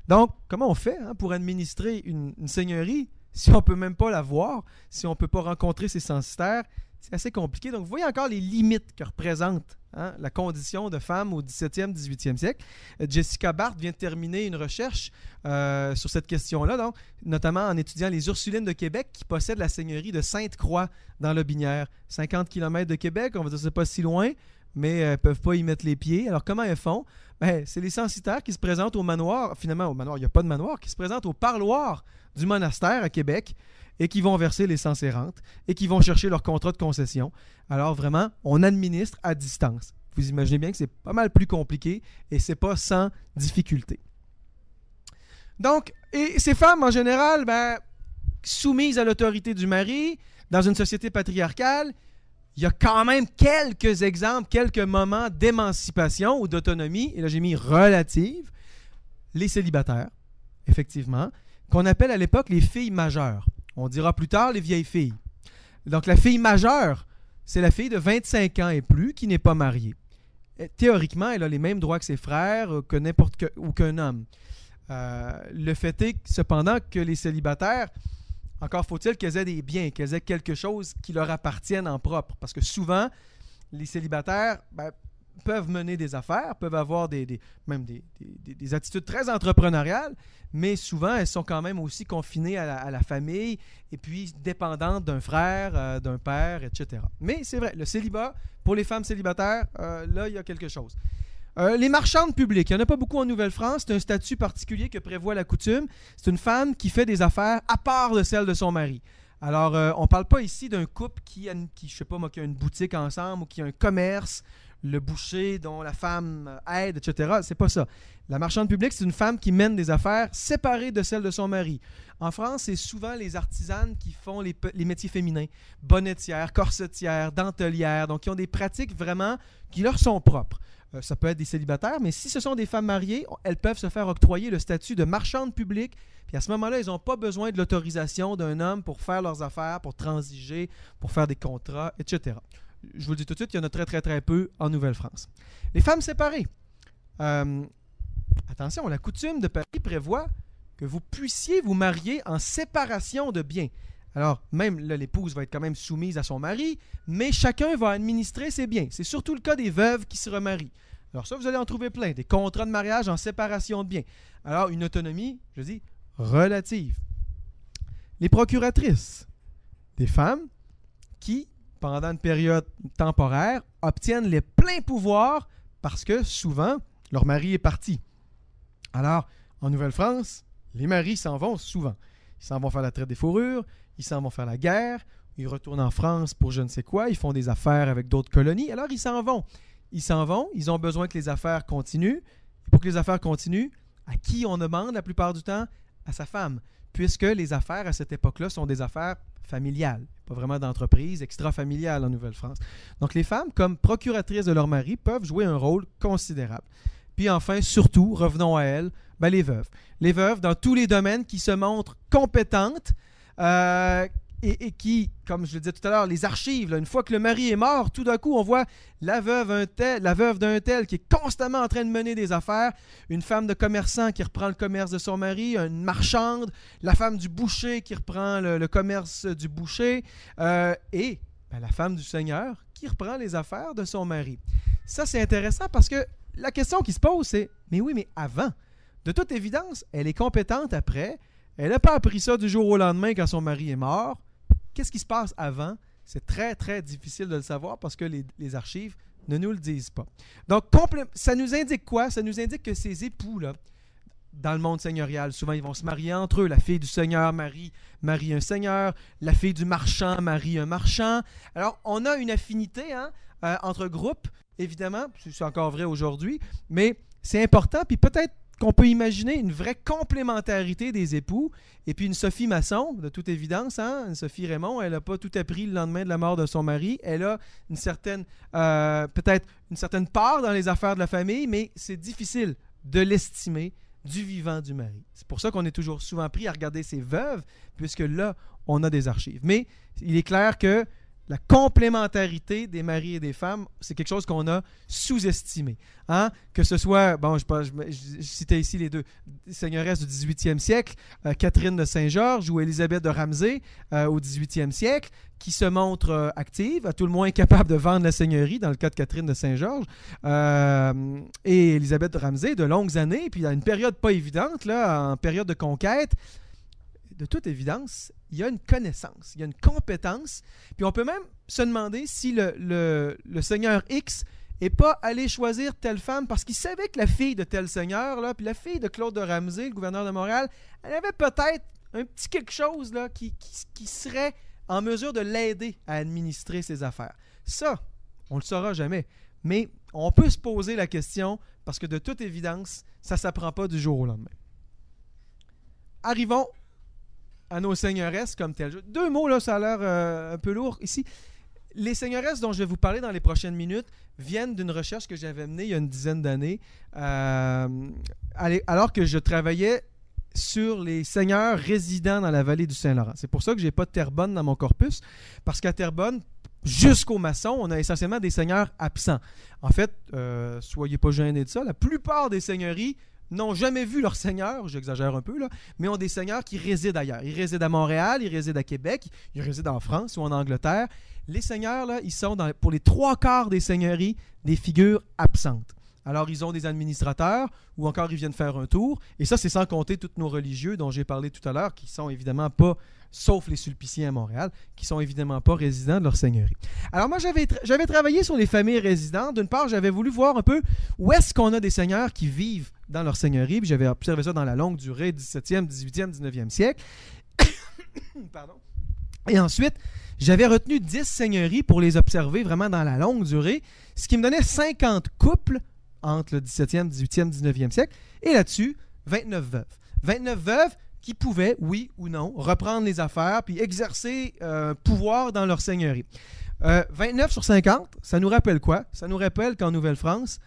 Donc, comment on fait pour administrer une seigneurie si on ne peut même pas la voir, si on ne peut pas rencontrer ses censitaires? C'est assez compliqué. Donc, vous voyez encore les limites que représente la condition de femme au 17e, 18e siècle. Jessica Barth vient de terminer une recherche sur cette question-là, donc, notamment en étudiant les Ursulines de Québec qui possèdent la seigneurie de Sainte-Croix dans l'Aubinière. 50 km de Québec, on va dire que c'est pas si loin, mais elles ne peuvent pas y mettre les pieds. Alors, comment elles font? C'est les censitaires qui se présentent au manoir. Finalement, au manoir, il n'y a pas de manoir, qui se présentent au parloir du monastère à Québec et qui vont verser les cens et rentes et qui vont chercher leur contrat de concession. Alors vraiment, on administre à distance. Vous imaginez bien que c'est pas mal plus compliqué et c'est pas sans difficulté. Donc, et ces femmes en général, soumises à l'autorité du mari, dans une société patriarcale, il y a quand même quelques exemples, quelques moments d'émancipation ou d'autonomie, et là j'ai mis relative, les célibataires, effectivement, qu'on appelle à l'époque les filles majeures. On dira plus tard les vieilles filles. Donc la fille majeure, c'est la fille de 25 ans et plus qui n'est pas mariée. Théoriquement, elle a les mêmes droits que ses frères ou qu'un homme. Le fait est cependant que les célibataires, encore faut-il qu'elles aient des biens, qu'elles aient quelque chose qui leur appartienne en propre. Parce que souvent, les célibataires peuvent mener des affaires, peuvent avoir même des attitudes très entrepreneuriales, mais souvent, elles sont quand même aussi confinées à la famille et puis dépendantes d'un frère, d'un père, etc. Mais c'est vrai, le célibat, pour les femmes célibataires, là, il y a quelque chose. Les marchandes publiques, il n'y en a pas beaucoup en Nouvelle-France, c'est un statut particulier que prévoit la coutume. C'est une femme qui fait des affaires à part de celles de son mari. Alors, on ne parle pas ici d'un couple qui je sais pas moi, qui a une boutique ensemble ou qui a un commerce, le boucher dont la femme aide, etc. C'est pas ça. La marchande publique, c'est une femme qui mène des affaires séparées de celles de son mari. En France, c'est souvent les artisanes qui font les métiers féminins. Bonnetières, corsetières, dentelières, donc qui ont des pratiques vraiment qui leur sont propres. Ça peut être des célibataires, mais si ce sont des femmes mariées, elles peuvent se faire octroyer le statut de marchande publique. Puis à ce moment-là, elles n'ont pas besoin de l'autorisation d'un homme pour faire leurs affaires, pour transiger, pour faire des contrats, etc. Je vous le dis tout de suite, il y en a très, très, très peu en Nouvelle-France. Les femmes séparées. Attention, la coutume de Paris prévoit que vous puissiez vous marier en séparation de biens, Alors, même là, l'épouse va être quand même soumise à son mari, mais chacun va administrer ses biens. C'est surtout le cas des veuves qui se remarient. Alors ça, vous allez en trouver plein. Des contrats de mariage en séparation de biens. Alors, une autonomie, je dis, relative. Les procuratrices, des femmes qui, pendant une période temporaire, obtiennent les pleins pouvoirs parce que souvent, leur mari est parti. Alors, en Nouvelle-France, les maris s'en vont souvent. Ils s'en vont faire la traite des fourrures, ils s'en vont faire la guerre, ils retournent en France pour je ne sais quoi, ils font des affaires avec d'autres colonies, alors ils s'en vont. Ils s'en vont, ils ont besoin que les affaires continuent. Et pour que les affaires continuent, à qui on demande la plupart du temps? À sa femme, puisque les affaires à cette époque-là sont des affaires familiales, pas vraiment d'entreprise, extra-familiales en Nouvelle-France. Donc les femmes, comme procuratrices de leur mari, peuvent jouer un rôle considérable. Puis enfin, surtout, revenons à elles, les veuves. Les veuves, dans tous les domaines, qui se montrent compétentes et qui, comme je le disais tout à l'heure, les archives, là, une fois que le mari est mort, tout d'un coup, on voit la veuve d'un tel qui est constamment en train de mener des affaires, une femme de commerçant qui reprend le commerce de son mari, une marchande, la femme du boucher qui reprend le commerce du boucher, et la femme du seigneur qui reprend les affaires de son mari. Ça, c'est intéressant parce que la question qui se pose, c'est « Mais oui, mais avant, de toute évidence, elle est compétente après, elle n'a pas appris ça du jour au lendemain quand son mari est mort. Qu'est-ce qui se passe avant? C'est très, très difficile de le savoir parce que les archives ne nous le disent pas. Donc, ça nous indique quoi? Ça nous indique que ces époux-là, dans le monde seigneurial, souvent, ils vont se marier entre eux. La fille du seigneur marie un seigneur. La fille du marchand marie un marchand. Alors, on a une affinité entre groupes, évidemment. C'est encore vrai aujourd'hui, mais c'est important. Puis peut-être qu'on peut imaginer une vraie complémentarité des époux. Et puis une Sophie Masson, de toute évidence, une Sophie Raymond, elle n'a pas tout appris le lendemain de la mort de son mari. Elle a une certaine, peut-être une certaine part dans les affaires de la famille, mais c'est difficile de l'estimer du vivant du mari. C'est pour ça qu'on est toujours souvent pris à regarder ces veuves, puisque là, on a des archives. Mais il est clair que la complémentarité des maris et des femmes, c'est quelque chose qu'on a sous-estimé. Que ce soit, je citais ici les deux seigneuresses du 18e siècle, Catherine de Saint-Georges ou Élisabeth de Ramsay au 18e siècle, qui se montrent actives, à tout le moins capables de vendre la seigneurie, dans le cas de Catherine de Saint-Georges, et Élisabeth de Ramsay, de longues années, puis à une période pas évidente, là, en période de conquête. De toute évidence, il y a une connaissance, il y a une compétence. Puis on peut même se demander si le seigneur X n'est pas allé choisir telle femme parce qu'il savait que la fille de tel seigneur, là, puis la fille de Claude de Ramsay, le gouverneur de Montréal, elle avait peut-être un petit quelque chose là, qui serait en mesure de l'aider à administrer ses affaires. Ça, on ne le saura jamais. Mais on peut se poser la question parce que de toute évidence, ça ne s'apprend pas du jour au lendemain. Arrivons à nos seigneuresses comme telles. Deux mots, là, ça a l'air un peu lourd ici. Les seigneuresses dont je vais vous parler dans les prochaines minutes viennent d'une recherche que j'avais menée il y a une dizaine d'années, alors que je travaillais sur les seigneurs résidant dans la vallée du Saint-Laurent. C'est pour ça que je n'ai pas de Terrebonne dans mon corpus, parce qu'à Terrebonne, jusqu'au Masson, on a essentiellement des seigneurs absents. En fait, soyez pas gênés de ça, la plupart des seigneuries n'ont jamais vu leur seigneur, j'exagère un peu, là, mais ont des seigneurs qui résident ailleurs. Ils résident à Montréal, ils résident à Québec, ils résident en France ou en Angleterre. Les seigneurs, là, ils sont, pour les 3/4 des seigneuries, des figures absentes. Alors, ils ont des administrateurs ou encore ils viennent faire un tour. Et ça, c'est sans compter tous nos religieux dont j'ai parlé tout à l'heure, qui sont évidemment pas, sauf les Sulpiciens à Montréal, qui sont évidemment pas résidents de leur seigneurie. Alors moi, j'avais travaillé sur les familles résidentes. D'une part, j'avais voulu voir un peu où est-ce qu'on a des seigneurs qui vivent dans leur seigneurie. Puis j'avais observé ça dans la longue durée, 17e, 18e, 19e siècle. Pardon. Et ensuite, j'avais retenu 10 seigneuries pour les observer vraiment dans la longue durée, ce qui me donnait 50 couples entre le 17e, 18e, 19e siècle. Et là-dessus, 29 veuves. 29 veuves qui pouvaient, oui ou non, reprendre les affaires puis exercer pouvoir dans leur seigneurie. 29 sur 50, ça nous rappelle quoi? Ça nous rappelle qu'en Nouvelle-France,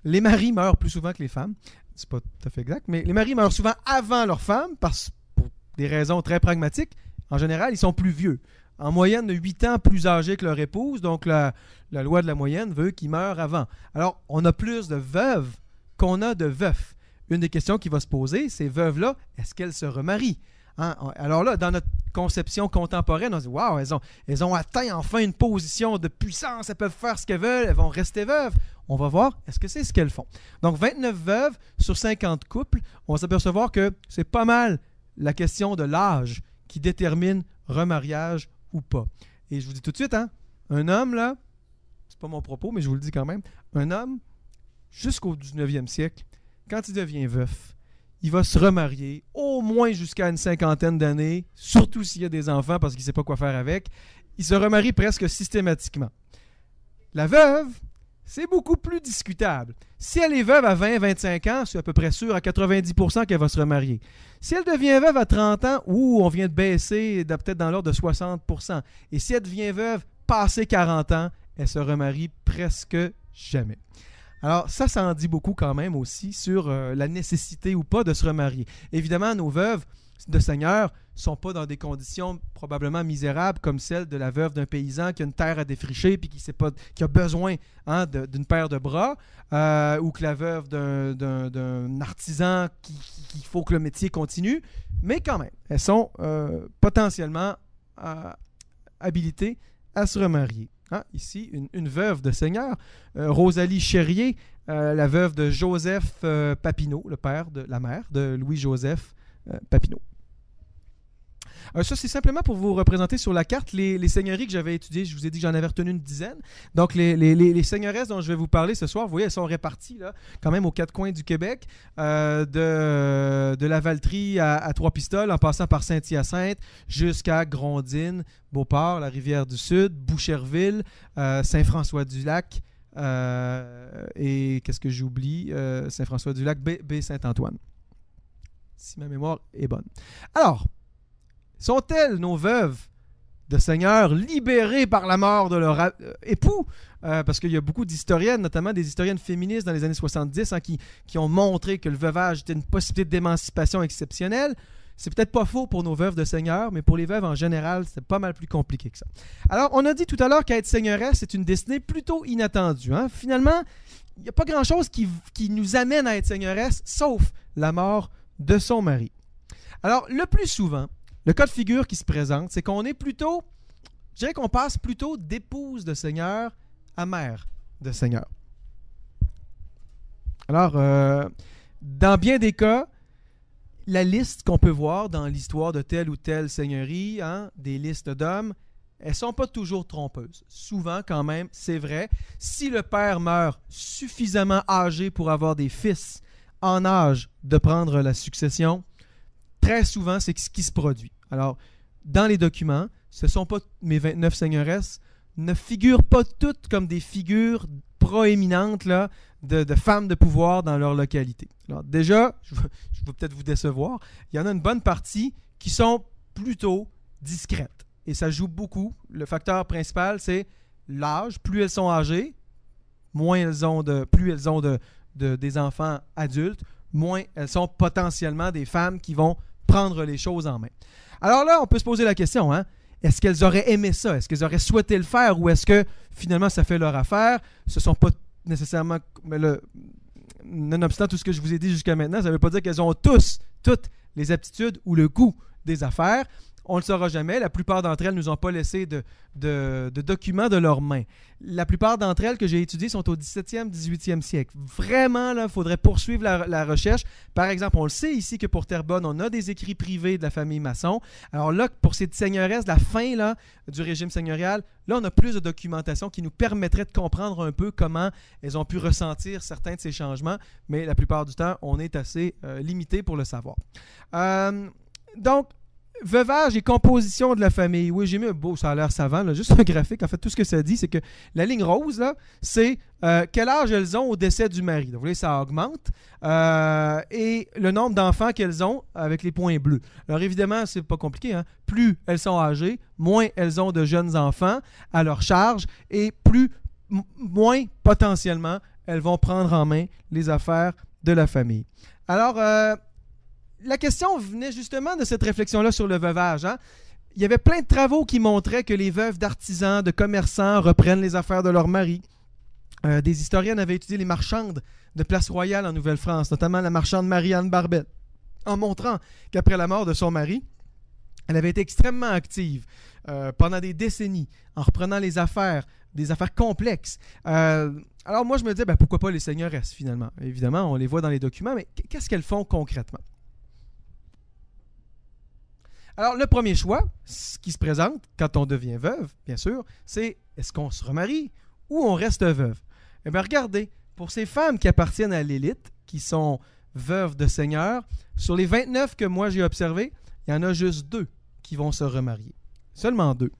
les maris meurent plus souvent que les femmes. C'est pas tout à fait exact, mais les maris meurent souvent avant leurs femmes pour des raisons très pragmatiques. En général, ils sont plus vieux. En moyenne de 8 ans plus âgés que leur épouse, donc la loi de la moyenne veut qu'ils meurent avant. Alors, on a plus de veuves qu'on a de veufs. Une des questions qui va se poser, ces veuves-là, est-ce qu'elles se remarient? Alors là, dans notre conception contemporaine, on se dit « Wow, elles ont atteint enfin une position de puissance, elles peuvent faire ce qu'elles veulent, elles vont rester veuves. » On va voir, est-ce que c'est ce qu'elles font? Donc, 29 veuves sur 50 couples, on va s'apercevoir que c'est pas mal la question de l'âge qui détermine remariage ou pas. Et je vous dis tout de suite, hein, un homme, là, c'est pas mon propos, mais je vous le dis quand même, un homme, jusqu'au 19e siècle, quand il devient veuf, il va se remarier au moins jusqu'à une cinquantaine d'années, surtout s'il y a des enfants parce qu'il ne sait pas quoi faire avec. Il se remarie presque systématiquement. La veuve, c'est beaucoup plus discutable. Si elle est veuve à 20-25 ans, c'est à peu près sûr à 90% qu'elle va se remarier. Si elle devient veuve à 30 ans, on vient de baisser peut-être dans l'ordre de 60%. Et si elle devient veuve passé 40 ans, elle se remarie presque jamais. Alors, ça en dit beaucoup quand même aussi sur la nécessité ou pas de se remarier. Évidemment, nos veuves de seigneurs ne sont pas dans des conditions probablement misérables comme celle de la veuve d'un paysan qui a une terre à défricher et qui a besoin d'une paire de bras, ou que la veuve d'un artisan qu'il faut que le métier continue. Mais quand même, elles sont potentiellement habilitées à se remarier. Ici, une veuve de seigneur, Rosalie Chérier, la veuve de Joseph Papineau, la mère de Louis-Joseph Papineau. Ça, c'est simplement pour vous représenter sur la carte les seigneuries que j'avais étudiées. Je vous ai dit que j'en avais retenu une dizaine. Donc, les seigneuresses dont je vais vous parler ce soir, vous voyez, elles sont réparties là, quand même aux quatre coins du Québec, de la Valtrie à Trois-Pistoles, en passant par Saint-Hyacinthe, jusqu'à Grondines, Beauport, la Rivière-du-Sud, Boucherville, Saint-François-du-Lac, et qu'est-ce que j'oublie? Saint-François-du-Lac, Baie-Saint-Antoine, si ma mémoire est bonne. Alors, sont-elles, nos veuves de seigneurs, libérées par la mort de leur époux? Parce qu'il y a beaucoup d'historiennes, notamment des historiennes féministes dans les années 70, qui ont montré que le veuvage était une possibilité d'émancipation exceptionnelle. C'est peut-être pas faux pour nos veuves de seigneurs, mais pour les veuves en général, c'est pas mal plus compliqué que ça. Alors, on a dit tout à l'heure qu'être seigneuresse, c'est une destinée plutôt inattendue. Finalement, il n'y a pas grand-chose qui nous amène à être seigneuresse, sauf la mort de son mari. Alors, le plus souvent, le cas de figure qui se présente, c'est qu'on est plutôt, je dirais qu'on passe plutôt d'épouse de seigneur à mère de seigneur. Alors, dans bien des cas, la liste qu'on peut voir dans l'histoire de telle ou telle seigneurie, des listes d'hommes, elles ne sont pas toujours trompeuses. Souvent, quand même, c'est vrai, si le père meurt suffisamment âgé pour avoir des fils en âge de prendre la succession, très souvent, c'est ce qui se produit. Alors, dans les documents, ce ne sont pas mes 29 seigneuresses, ne figurent pas toutes comme des figures proéminentes là, de femmes de pouvoir dans leur localité. Alors déjà, je vais peut-être vous décevoir, il y en a une bonne partie qui sont plutôt discrètes. Et ça joue beaucoup. Le facteur principal, c'est l'âge. Plus elles sont âgées, plus elles ont des enfants adultes, moins elles sont potentiellement des femmes qui vont prendre les choses en main. Alors là, on peut se poser la question, est-ce qu'elles auraient aimé ça? Est-ce qu'elles auraient souhaité le faire? Ou est-ce que finalement ça fait leur affaire? Ce ne sont pas nécessairement... Nonobstant tout ce que je vous ai dit jusqu'à maintenant, ça ne veut pas dire qu'elles ont toutes les aptitudes ou le goût des affaires. On ne le saura jamais. La plupart d'entre elles ne nous ont pas laissé de documents de leurs mains. La plupart d'entre elles que j'ai étudiées sont au 17e, 18e siècle. Vraiment, il faudrait poursuivre la recherche. Par exemple, on le sait ici que pour Terrebonne, on a des écrits privés de la famille Masson. Alors là, pour ces seigneuresses, la fin du régime seigneurial, là, on a plus de documentation qui nous permettrait de comprendre un peu comment elles ont pu ressentir certains de ces changements. Mais la plupart du temps, on est assez limité pour le savoir. Donc, veuvage et composition de la famille. Oui, j'ai mis un beau, ça a l'air savant, là, juste un graphique. En fait, tout ce que ça dit, c'est que la ligne rose, là, c'est quel âge elles ont au décès du mari. Donc, vous voyez, ça augmente. Et le nombre d'enfants qu'elles ont avec les points bleus. Alors, évidemment, c'est pas compliqué. Plus elles sont âgées, moins elles ont de jeunes enfants à leur charge et moins, potentiellement, elles vont prendre en main les affaires de la famille. Alors, la question venait justement de cette réflexion-là sur le veuvage. Il y avait plein de travaux qui montraient que les veuves d'artisans, de commerçants reprennent les affaires de leur mari. Des historiennes avaient étudié les marchandes de Place Royale en Nouvelle-France, notamment la marchande Marie-Anne Barbet, en montrant qu'après la mort de son mari, Elle avait été extrêmement active pendant des décennies, en reprenant des affaires complexes. Alors moi, je me disais, pourquoi pas les seigneuresses, finalement? Évidemment, on les voit dans les documents, mais qu'est-ce qu'elles font concrètement? Alors, le premier choix, ce qui se présente quand on devient veuve, bien sûr, c'est est-ce qu'on se remarie ou on reste veuve? Eh bien, regardez, pour ces femmes qui appartiennent à l'élite, qui sont veuves de seigneurs, sur les 29 que moi j'ai observés, il y en a juste 2 qui vont se remarier. Seulement 2.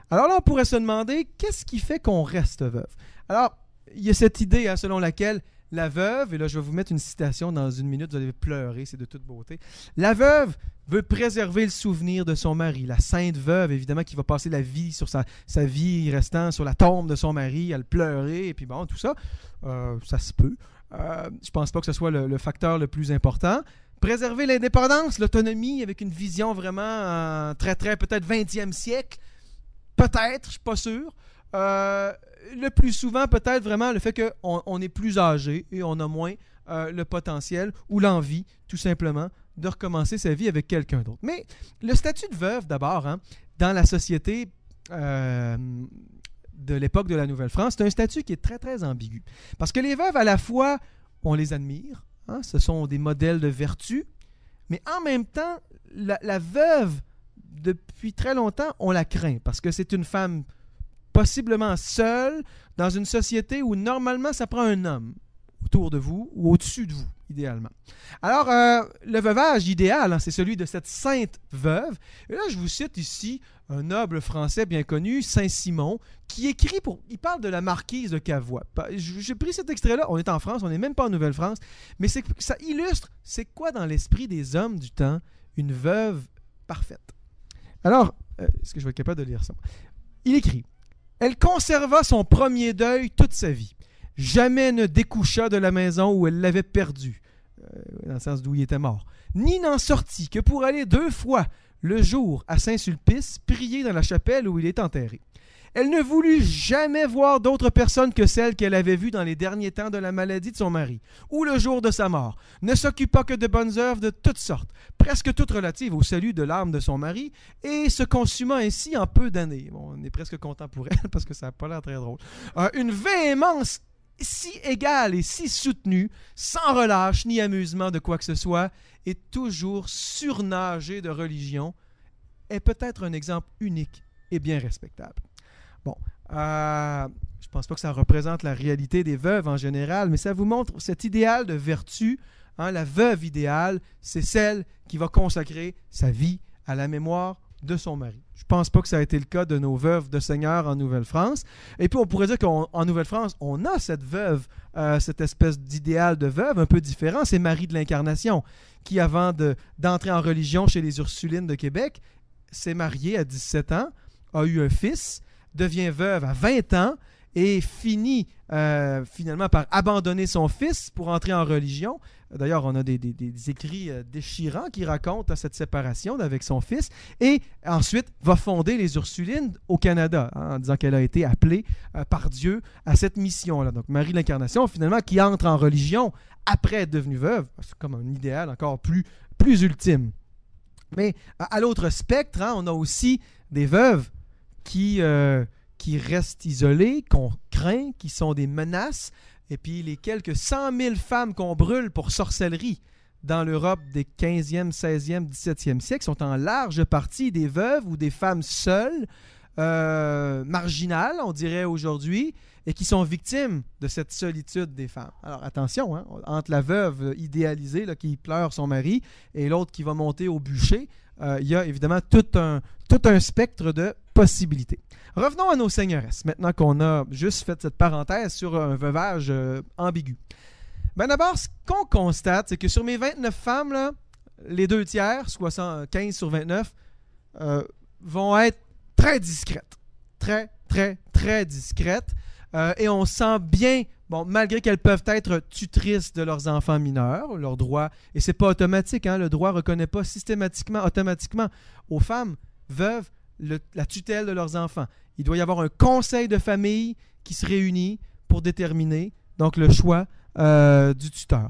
Alors là, on pourrait se demander, qu'est-ce qui fait qu'on reste veuve? Alors, il y a cette idée selon laquelle la veuve, et là je vais vous mettre une citation dans une minute, vous allez pleurer, c'est de toute beauté. La veuve veut préserver le souvenir de son mari. La sainte veuve, évidemment, qui va passer la vie sur sa vie restant sur la tombe de son mari, à le pleurer, et puis bon, tout ça, ça se peut. Je pense pas que ce soit le facteur le plus important. Préserver l'indépendance, l'autonomie, avec une vision vraiment très, très, peut-être 20e siècle, peut-être, je ne suis pas sûr. Le plus souvent, peut-être vraiment le fait qu'on est plus âgé et on a moins le potentiel ou l'envie, tout simplement, de recommencer sa vie avec quelqu'un d'autre. Mais le statut de veuve, d'abord, dans la société de l'époque de la Nouvelle-France, c'est un statut qui est très, très ambigu. Parce que les veuves, à la fois, on les admire, ce sont des modèles de vertu, mais en même temps, la veuve, depuis très longtemps, on la craint, parce que c'est une femme possiblement seule dans une société où normalement ça prend un homme autour de vous ou au-dessus de vous, idéalement. Alors, le veuvage idéal, c'est celui de cette sainte veuve. Et là, je vous cite ici un noble français bien connu, Saint-Simon, qui écrit il parle de la marquise de Cavois. J'ai pris cet extrait-là, on est en France, on n'est même pas en Nouvelle-France, mais ça illustre c'est quoi dans l'esprit des hommes du temps une veuve parfaite. Alors, est-ce que je vais être capable de lire ça? Il écrit: elle conserva son premier deuil toute sa vie. Jamais ne découcha de la maison où elle l'avait perdu, dans le sens d'où il était mort, ni n'en sortit que pour aller 2 fois le jour à Saint-Sulpice prier dans la chapelle où il est enterré. Elle ne voulut jamais voir d'autres personnes que celles qu'elle avait vues dans les derniers temps de la maladie de son mari, ou le jour de sa mort, ne s'occupa que de bonnes œuvres de toutes sortes, presque toutes relatives au salut de l'âme de son mari, et se consuma ainsi en peu d'années. Bon, on est presque content pour elle, parce que ça n'a pas l'air très drôle. Une véhémence si égale et si soutenue, sans relâche ni amusement de quoi que ce soit, et toujours surnagée de religion, est peut-être un exemple unique et bien respectable. Bon, je pense pas que ça représente la réalité des veuves en général, mais ça vous montre cet idéal de vertu. La veuve idéale, c'est celle qui va consacrer sa vie à la mémoire de son mari. Je ne pense pas que ça a été le cas de nos veuves de seigneurs en Nouvelle-France. Et puis, on pourrait dire qu'en Nouvelle-France, on a cette veuve, cette espèce d'idéal de veuve un peu différent. C'est Marie de l'Incarnation, qui, avant d'entrer en religion chez les Ursulines de Québec, s'est mariée à 17 ans, a eu un fils, devient veuve à 20 ans et finit finalement par abandonner son fils pour entrer en religion. D'ailleurs, on a des écrits déchirants qui racontent cette séparation avec son fils, et ensuite va fonder les Ursulines au Canada, en disant qu'elle a été appelée par Dieu à cette mission-là. Donc Marie de l'Incarnation, finalement, qui entre en religion après être devenue veuve, c'est comme un idéal encore plus ultime. Mais à l'autre spectre, on a aussi des veuves qui restent isolées, qu'on craint, qui sont des menaces, et puis les quelques 100 000 femmes qu'on brûle pour sorcellerie dans l'Europe des 15e, 16e, 17e siècles sont en large partie des veuves ou des femmes seules, marginales, on dirait aujourd'hui, et qui sont victimes de cette solitude des femmes. Alors attention, entre la veuve idéalisée là, qui pleure son mari et l'autre qui va monter au bûcher, il y a évidemment tout un spectre de possibilités. Revenons à nos seigneuresses, maintenant qu'on a juste fait cette parenthèse sur un veuvage ambigu. Ben d'abord, ce qu'on constate, c'est que sur mes 29 femmes, là, les 2 tiers, 15 sur 29, vont être très discrètes. Très, très, très discrètes. Et on sent bien, malgré qu'elles peuvent être tutrices de leurs enfants mineurs, leur droit, et c'est pas automatique, le droit ne reconnaît pas systématiquement, automatiquement aux femmes veuves la tutelle de leurs enfants. Il doit y avoir un conseil de famille qui se réunit pour déterminer donc le choix du tuteur.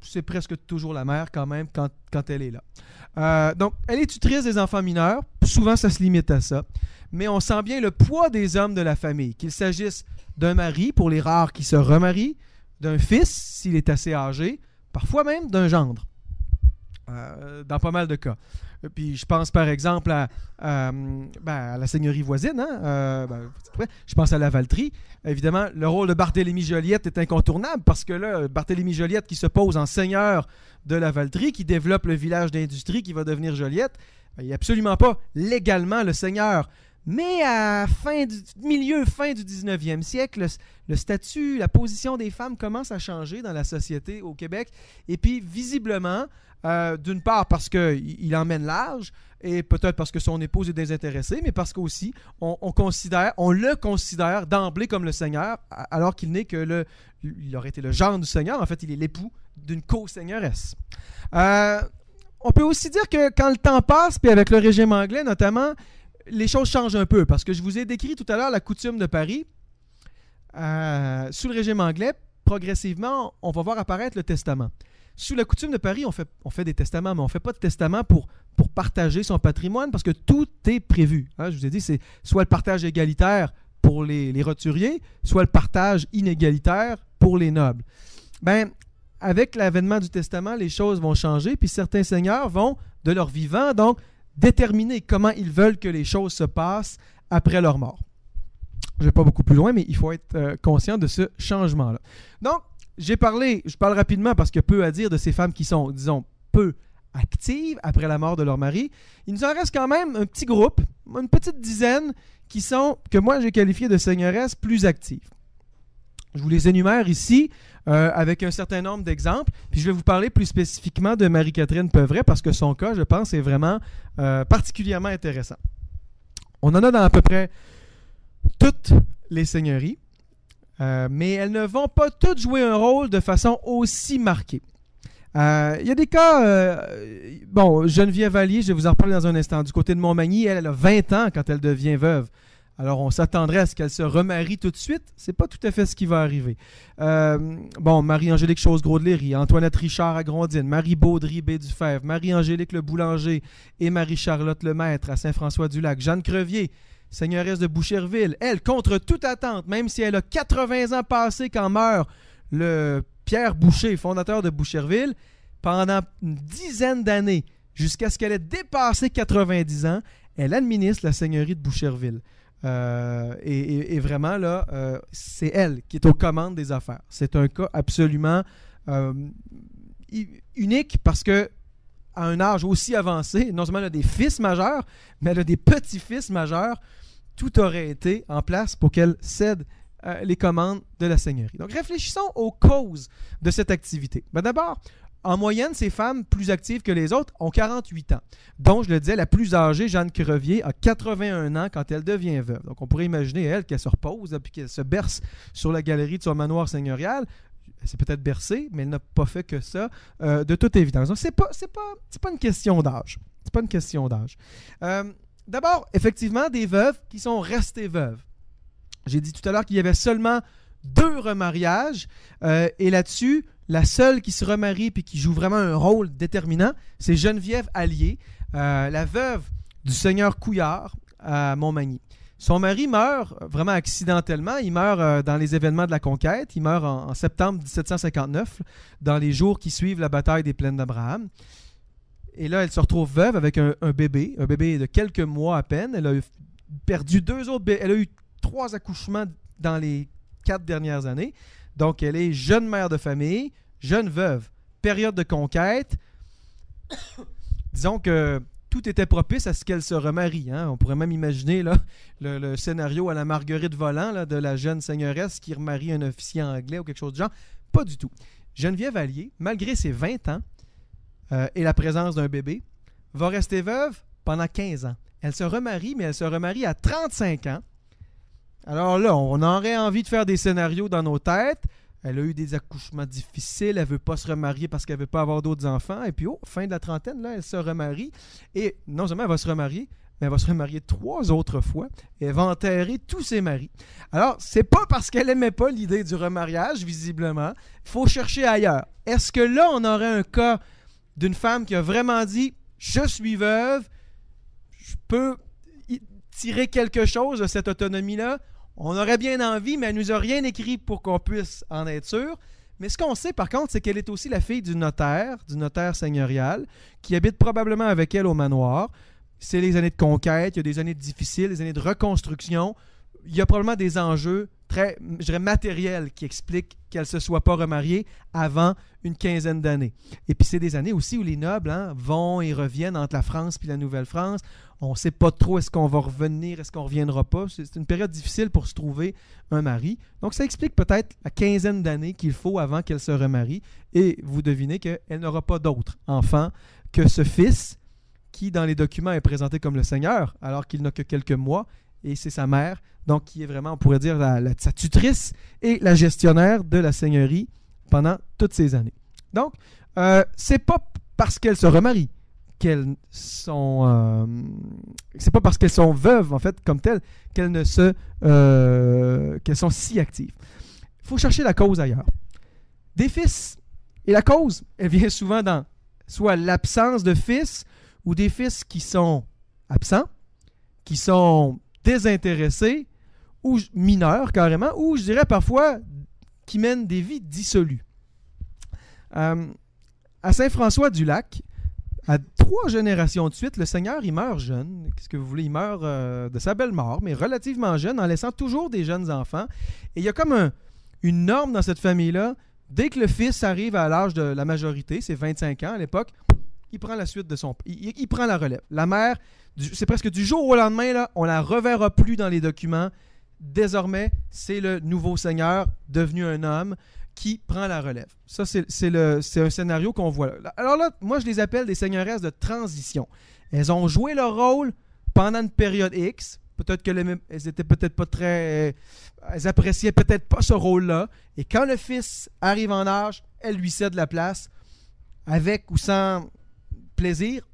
c'est presque toujours la mère quand même quand elle est là. Donc, elle est tutrice des enfants mineurs. Souvent, ça se limite à ça. Mais on sent bien le poids des hommes de la famille, qu'il s'agisse d'un mari, pour les rares qui se remarient, d'un fils, s'il est assez âgé, parfois même d'un gendre, dans pas mal de cas. Puis je pense par exemple à la seigneurie voisine, je pense à la Valtrie. Évidemment, le rôle de Barthélemy Joliette est incontournable parce que là, Barthélemy Joliette qui se pose en seigneur de la Valtrie, qui développe le village d'industrie qui va devenir Joliette, il n'est absolument pas légalement le seigneur. Mais à fin du 19e siècle, le statut, la position des femmes commence à changer dans la société au Québec. Et puis, visiblement, d'une part parce qu'il emmène large, et peut-être parce que son épouse est désintéressée, mais parce qu'aussi, on le considère d'emblée comme le Seigneur, alors qu'il n'est que il aurait été le gendre du Seigneur. En fait, il est l'époux d'une co-seigneuresse. On peut aussi dire que quand le temps passe, puis avec le régime anglais notamment, les choses changent un peu, parce que je vous ai décrit tout à l'heure la coutume de Paris. Sous le régime anglais, progressivement, on va voir apparaître le testament. Sous la coutume de Paris, on fait des testaments, mais on ne fait pas de testament pour partager son patrimoine, parce que tout est prévu. Je vous ai dit, c'est soit le partage égalitaire pour les roturiers, soit le partage inégalitaire pour les nobles. Avec l'avènement du testament, les choses vont changer, puis certains seigneurs vont, de leur vivant, donc, déterminer comment ils veulent que les choses se passent après leur mort. Je ne vais pas beaucoup plus loin, mais il faut être conscient de ce changement-là. Donc, je parle rapidement parce qu'il y a peu à dire de ces femmes qui sont, disons, peu actives après la mort de leur mari. Il nous en reste quand même un petit groupe, une petite dizaine, que moi j'ai qualifié de seigneuresses plus actives. Je vous les énumère ici avec un certain nombre d'exemples, puis je vais vous parler plus spécifiquement de Marie-Catherine Peuvret parce que son cas, je pense, est vraiment particulièrement intéressant. On en a dans à peu près toutes les seigneuries, mais elles ne vont pas toutes jouer un rôle de façon aussi marquée. Il y a des cas, Geneviève Allier, je vais vous en reparler dans un instant, du côté de Montmagny, elle a 20 ans quand elle devient veuve. Alors, on s'attendrait à ce qu'elle se remarie tout de suite. C'est pas tout à fait ce qui va arriver. Marie-Angélique Chose-Gros de Léry, Antoinette Richard à Grondines, Marie Baudry Baie-du-Fèvre, Marie-Angélique Le Boulanger et Marie-Charlotte Lemaître à Saint-François-du-Lac, Jeanne Crevier, seigneuresse de Boucherville, elle, contre toute attente, même si elle a 80 ans passés quand meurt le Pierre Boucher, fondateur de Boucherville, pendant une dizaine d'années, jusqu'à ce qu'elle ait dépassé 90 ans, elle administre la seigneurie de Boucherville. Et vraiment, là, c'est elle qui est aux commandes des affaires. C'est un cas absolument unique parce que à un âge aussi avancé, non seulement elle a des fils majeurs, mais elle a des petits-fils majeurs. Tout aurait été en place pour qu'elle cède les commandes de la seigneurie. Donc, réfléchissons aux causes de cette activité. D'abord, en moyenne, ces femmes plus actives que les autres ont 48 ans. Dont, je le disais, la plus âgée, Jeanne Crevier, a 81 ans quand elle devient veuve. Donc, on pourrait imaginer, elle, qu'elle se repose puis qu'elle se berce sur la galerie de son manoir seigneurial. Elle s'est peut-être bercée, mais elle n'a pas fait que ça, de toute évidence. Donc, c'est pas une question d'âge. C'est pas une question d'âge. D'abord, effectivement, des veuves qui sont restées veuves. J'ai dit tout à l'heure qu'il y avait seulement 2 remariages, et là-dessus, la seule qui se remarie et qui joue vraiment un rôle déterminant, c'est Geneviève Allier, la veuve du seigneur Couillard à Montmagny. Son mari meurt vraiment accidentellement. Il meurt dans les événements de la conquête. Il meurt en septembre 1759, dans les jours qui suivent la bataille des Plaines d'Abraham. Et là, elle se retrouve veuve avec un bébé de quelques mois à peine. Elle a perdu 2 autres bébés. Elle a eu 3 accouchements dans les 4 dernières années. Donc, elle est jeune mère de famille, jeune veuve, période de conquête. Disons que tout était propice à ce qu'elle se remarie. On pourrait même imaginer là, le scénario à la Marguerite Volant là, de la jeune seigneuresse qui remarie un officier anglais ou quelque chose du genre. Pas du tout. Geneviève Allier, malgré ses 20 ans et la présence d'un bébé, va rester veuve pendant 15 ans. Elle se remarie, mais elle se remarie à 35 ans. Alors là, on aurait envie de faire des scénarios dans nos têtes. Elle a eu des accouchements difficiles, elle ne veut pas se remarier parce qu'elle ne veut pas avoir d'autres enfants. Et puis, fin de la trentaine, là, elle se remarie. Et non seulement elle va se remarier, mais elle va se remarier 3 autres fois et elle va enterrer tous ses maris. Alors, c'est pas parce qu'elle n'aimait pas l'idée du remariage, visiblement. Il faut chercher ailleurs. Est-ce que là, on aurait un cas d'une femme qui a vraiment dit « Je suis veuve, je peux tirer quelque chose de cette autonomie-là. » On aurait bien envie, mais elle ne nous a rien écrit pour qu'on puisse en être sûr. Mais ce qu'on sait, par contre, c'est qu'elle est aussi la fille du notaire seigneurial, qui habite probablement avec elle au manoir. C'est les années de conquête, il y a des années difficiles, des années de reconstruction. Il y a probablement des enjeux très, je dirais, matériels qui expliquent qu'elle ne se soit pas remariée avant une quinzaine d'années. Et puis c'est des années aussi où les nobles vont et reviennent entre la France et la Nouvelle-France. On ne sait pas trop est-ce qu'on va revenir, est-ce qu'on ne reviendra pas. C'est une période difficile pour se trouver un mari. Donc ça explique peut-être la quinzaine d'années qu'il faut avant qu'elle se remarie. Et vous devinez qu'elle n'aura pas d'autre enfant que ce fils qui, dans les documents, est présenté comme le seigneur, alors qu'il n'a que quelques mois. Et c'est sa mère, donc qui est vraiment, on pourrait dire, sa tutrice et la gestionnaire de la seigneurie pendant toutes ces années. Donc, c'est pas parce qu'elles se remarient qu'elles sont... c'est pas parce qu'elles sont veuves, en fait, comme telles, qu'elles sont si actives. Il faut chercher la cause ailleurs. Des fils. Et la cause, elle vient souvent dans soit l'absence de fils ou des fils qui sont absents, qui sont désintéressés ou mineurs carrément, ou je dirais parfois qui mènent des vies dissolues. À Saint-François-du-Lac, à 3 générations de suite, le Seigneur, il meurt jeune. Qu'est-ce que vous voulez? Il meurt de sa belle mort, mais relativement jeune, en laissant toujours des jeunes enfants. Et il y a comme une norme dans cette famille-là. Dès que le fils arrive à l'âge de la majorité, c'est 25 ans à l'époque, il prend la suite de son... Il prend la relève. La mère, c'est presque du jour au lendemain, là, on ne la reverra plus dans les documents. Désormais, c'est le nouveau seigneur devenu un homme qui prend la relève. Ça, c'est un scénario qu'on voit là. Alors là, moi, je les appelle des seigneuresses de transition. Elles ont joué leur rôle pendant une période X. Peut-être qu'elles étaient peut-être pas très... elles appréciaient peut-être pas ce rôle-là. Et quand le fils arrive en âge, elle lui cède la place, avec ou sans plaisir.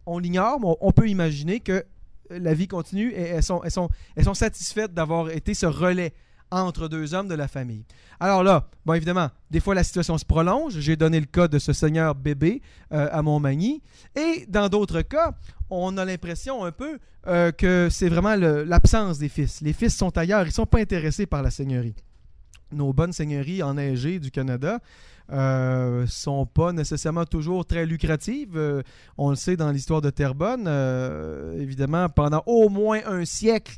On l'ignore, mais on peut imaginer que la vie continue et elles sont satisfaites d'avoir été ce relais entre 2 hommes de la famille. Alors là, bon, évidemment, des fois la situation se prolonge. J'ai donné le cas de ce seigneur bébé à Montmagny. Et dans d'autres cas, on a l'impression un peu que c'est vraiment l'absence des fils. Les fils sont ailleurs, ils ne sont pas intéressés par la seigneurie. Nos bonnes seigneuries enneigées du Canada sont pas nécessairement toujours très lucratives. On le sait dans l'histoire de Terrebonne. Évidemment, pendant au moins un siècle,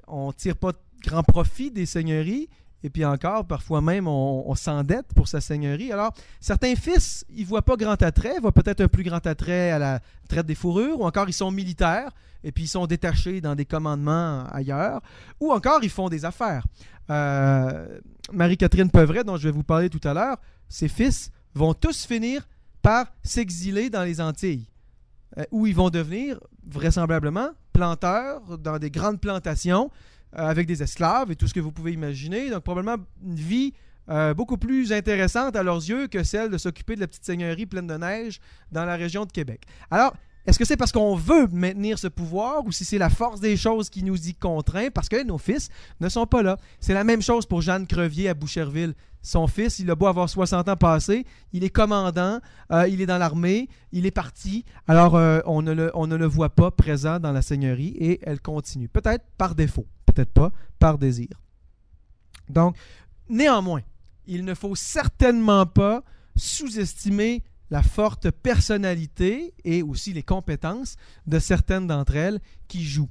on ne tire pas grand profit des seigneuries, et puis encore, parfois même, on s'endette pour sa seigneurie. Alors, certains fils, ils ne voient pas grand attrait, ils voient peut-être un plus grand attrait à la traite des fourrures, ou encore ils sont militaires, et puis ils sont détachés dans des commandements ailleurs, ou encore ils font des affaires. Marie-Catherine Peuvret, dont je vais vous parler tout à l'heure, ses fils vont tous finir par s'exiler dans les Antilles, où ils vont devenir, vraisemblablement, planteurs dans des grandes plantations, avec des esclaves et tout ce que vous pouvez imaginer. Donc, probablement une vie beaucoup plus intéressante à leurs yeux que celle de s'occuper de la petite seigneurie pleine de neige dans la région de Québec. Alors, est-ce que c'est parce qu'on veut maintenir ce pouvoir ou si c'est la force des choses qui nous y contraint parce que nos fils ne sont pas là? C'est la même chose pour Jeanne Crevier à Boucherville. Son fils, il a beau avoir 60 ans passés, il est commandant, il est dans l'armée, il est parti. Alors, on ne le voit pas présent dans la seigneurie et elle continue. Peut-être par défaut, peut-être pas par désir. Donc, néanmoins, il ne faut certainement pas sous-estimer la forte personnalité et aussi les compétences de certaines d'entre elles qui jouent.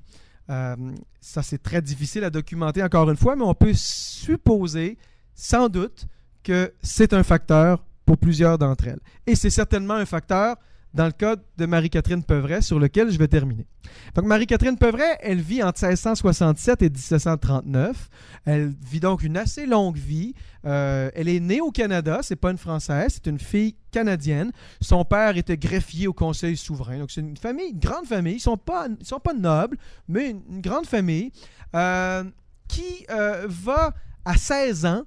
Ça, c'est très difficile à documenter encore une fois, mais on peut supposer sans doute que c'est un facteur pour plusieurs d'entre elles. Et c'est certainement un facteur dans le cas de Marie-Catherine Peuvret, sur lequel je vais terminer. Donc, Marie-Catherine Peuvret, elle vit entre 1667 et 1739. Elle vit donc une assez longue vie. Elle est née au Canada, c'est pas une Française, c'est une fille canadienne. Son père était greffier au Conseil souverain. Donc, c'est une grande famille. Ils sont pas nobles, mais une grande famille qui va, à 16 ans,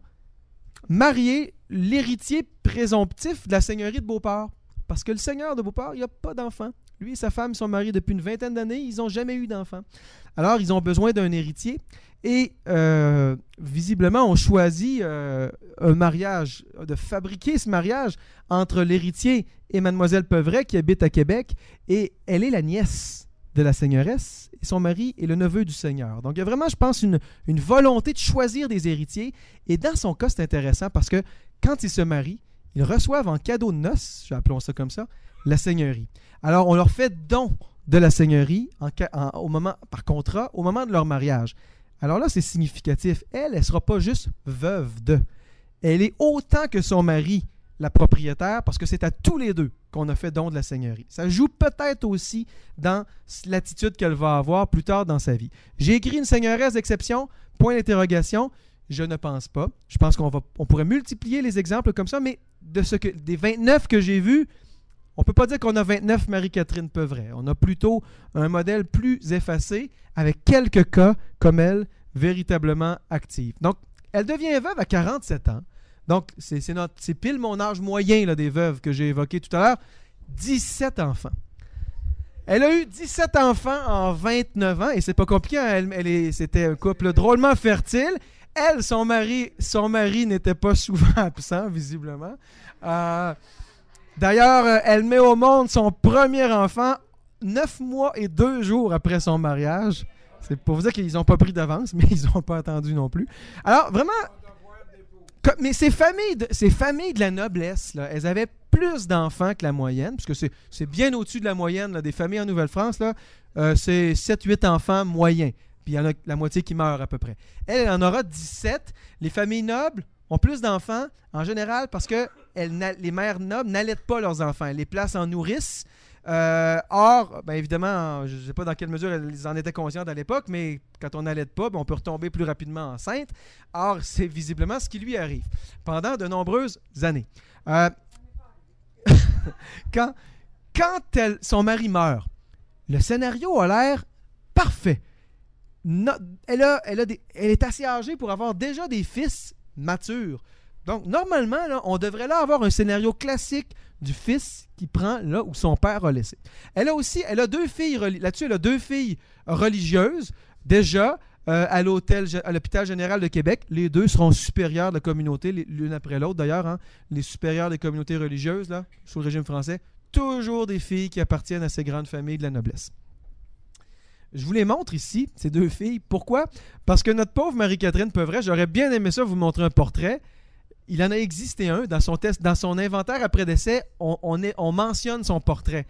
marier l'héritier présomptif de la seigneurie de Beauport. Parce que le seigneur de Beauport, il n'a pas d'enfant. Lui et sa femme sont mariés depuis une vingtaine d'années, ils n'ont jamais eu d'enfant. Alors, ils ont besoin d'un héritier et visiblement, on choisit un mariage, de fabriquer ce mariage entre l'héritier et Mademoiselle Peuvret qui habite à Québec et elle est la nièce de la seigneuresse et son mari est le neveu du seigneur. Donc, il y a vraiment, je pense, une volonté de choisir des héritiers. Et dans son cas, c'est intéressant parce que quand ils se marient, ils reçoivent en cadeau de noces, appelons ça comme ça, la seigneurie. Alors, on leur fait don de la seigneurie par contrat au moment de leur mariage. Alors là, c'est significatif. Elle ne sera pas juste veuve de. Elle est autant que son mari la propriétaire, parce que c'est à tous les deux qu'on a fait don de la seigneurie. Ça joue peut-être aussi dans l'attitude qu'elle va avoir plus tard dans sa vie. J'ai écrit une seigneuresse d'exception, point d'interrogation, je ne pense pas. Je pense qu'on pourrait multiplier les exemples comme ça, mais des 29 que j'ai vus, on ne peut pas dire qu'on a 29 Marie-Catherine Peuvret. On a plutôt un modèle plus effacé, avec quelques cas comme elle, véritablement actifs. Donc, elle devient veuve à 47 ans. Donc, c'est pile mon âge moyen là, des veuves que j'ai évoqué tout à l'heure. 17 enfants. Elle a eu 17 enfants en 29 ans, et c'est pas compliqué, hein, c'était un couple drôlement fertile. Elle, son mari n'était pas souvent absent, visiblement. D'ailleurs, elle met au monde son premier enfant 9 mois et 2 jours après son mariage. C'est pour vous dire qu'ils n'ont pas pris d'avance, mais ils n'ont pas attendu non plus. Alors, vraiment... Mais ces familles de la noblesse, là, elles avaient plus d'enfants que la moyenne, puisque c'est bien au-dessus de la moyenne là, des familles en Nouvelle-France. Là, c'est 7-8 enfants moyens. Puis il y en a la moitié qui meurt à peu près. Elle en aura 17. Les familles nobles ont plus d'enfants, en général, parce que les mères nobles n'allaitent pas leurs enfants. Elles les placent en nourrice. Or, bien évidemment, je ne sais pas dans quelle mesure elles en étaient conscientes à l'époque, mais quand on n'allaite pas, on peut retomber plus rapidement enceinte. Or, c'est visiblement ce qui lui arrive pendant de nombreuses années. Quand son mari meurt, le scénario a l'air parfait. Elle est assez âgée pour avoir déjà des fils matures. Donc, normalement, là, on devrait là avoir un scénario classique du fils qui prend là où son père a laissé. Elle a 2 filles, là-dessus, elle a 2 filles religieuses, déjà, à l'hôpital général de Québec. Les 2 seront supérieures de la communauté, l'une après l'autre d'ailleurs, hein, les supérieures des communautés religieuses, là, sous le régime français, toujours des filles qui appartiennent à ces grandes familles de la noblesse. Je vous les montre ici, ces 2 filles. Pourquoi? Parce que notre pauvre Marie-Catherine Peuvret, j'aurais bien aimé ça vous montrer un portrait. Il en a existé un dans son inventaire après décès, on mentionne son portrait.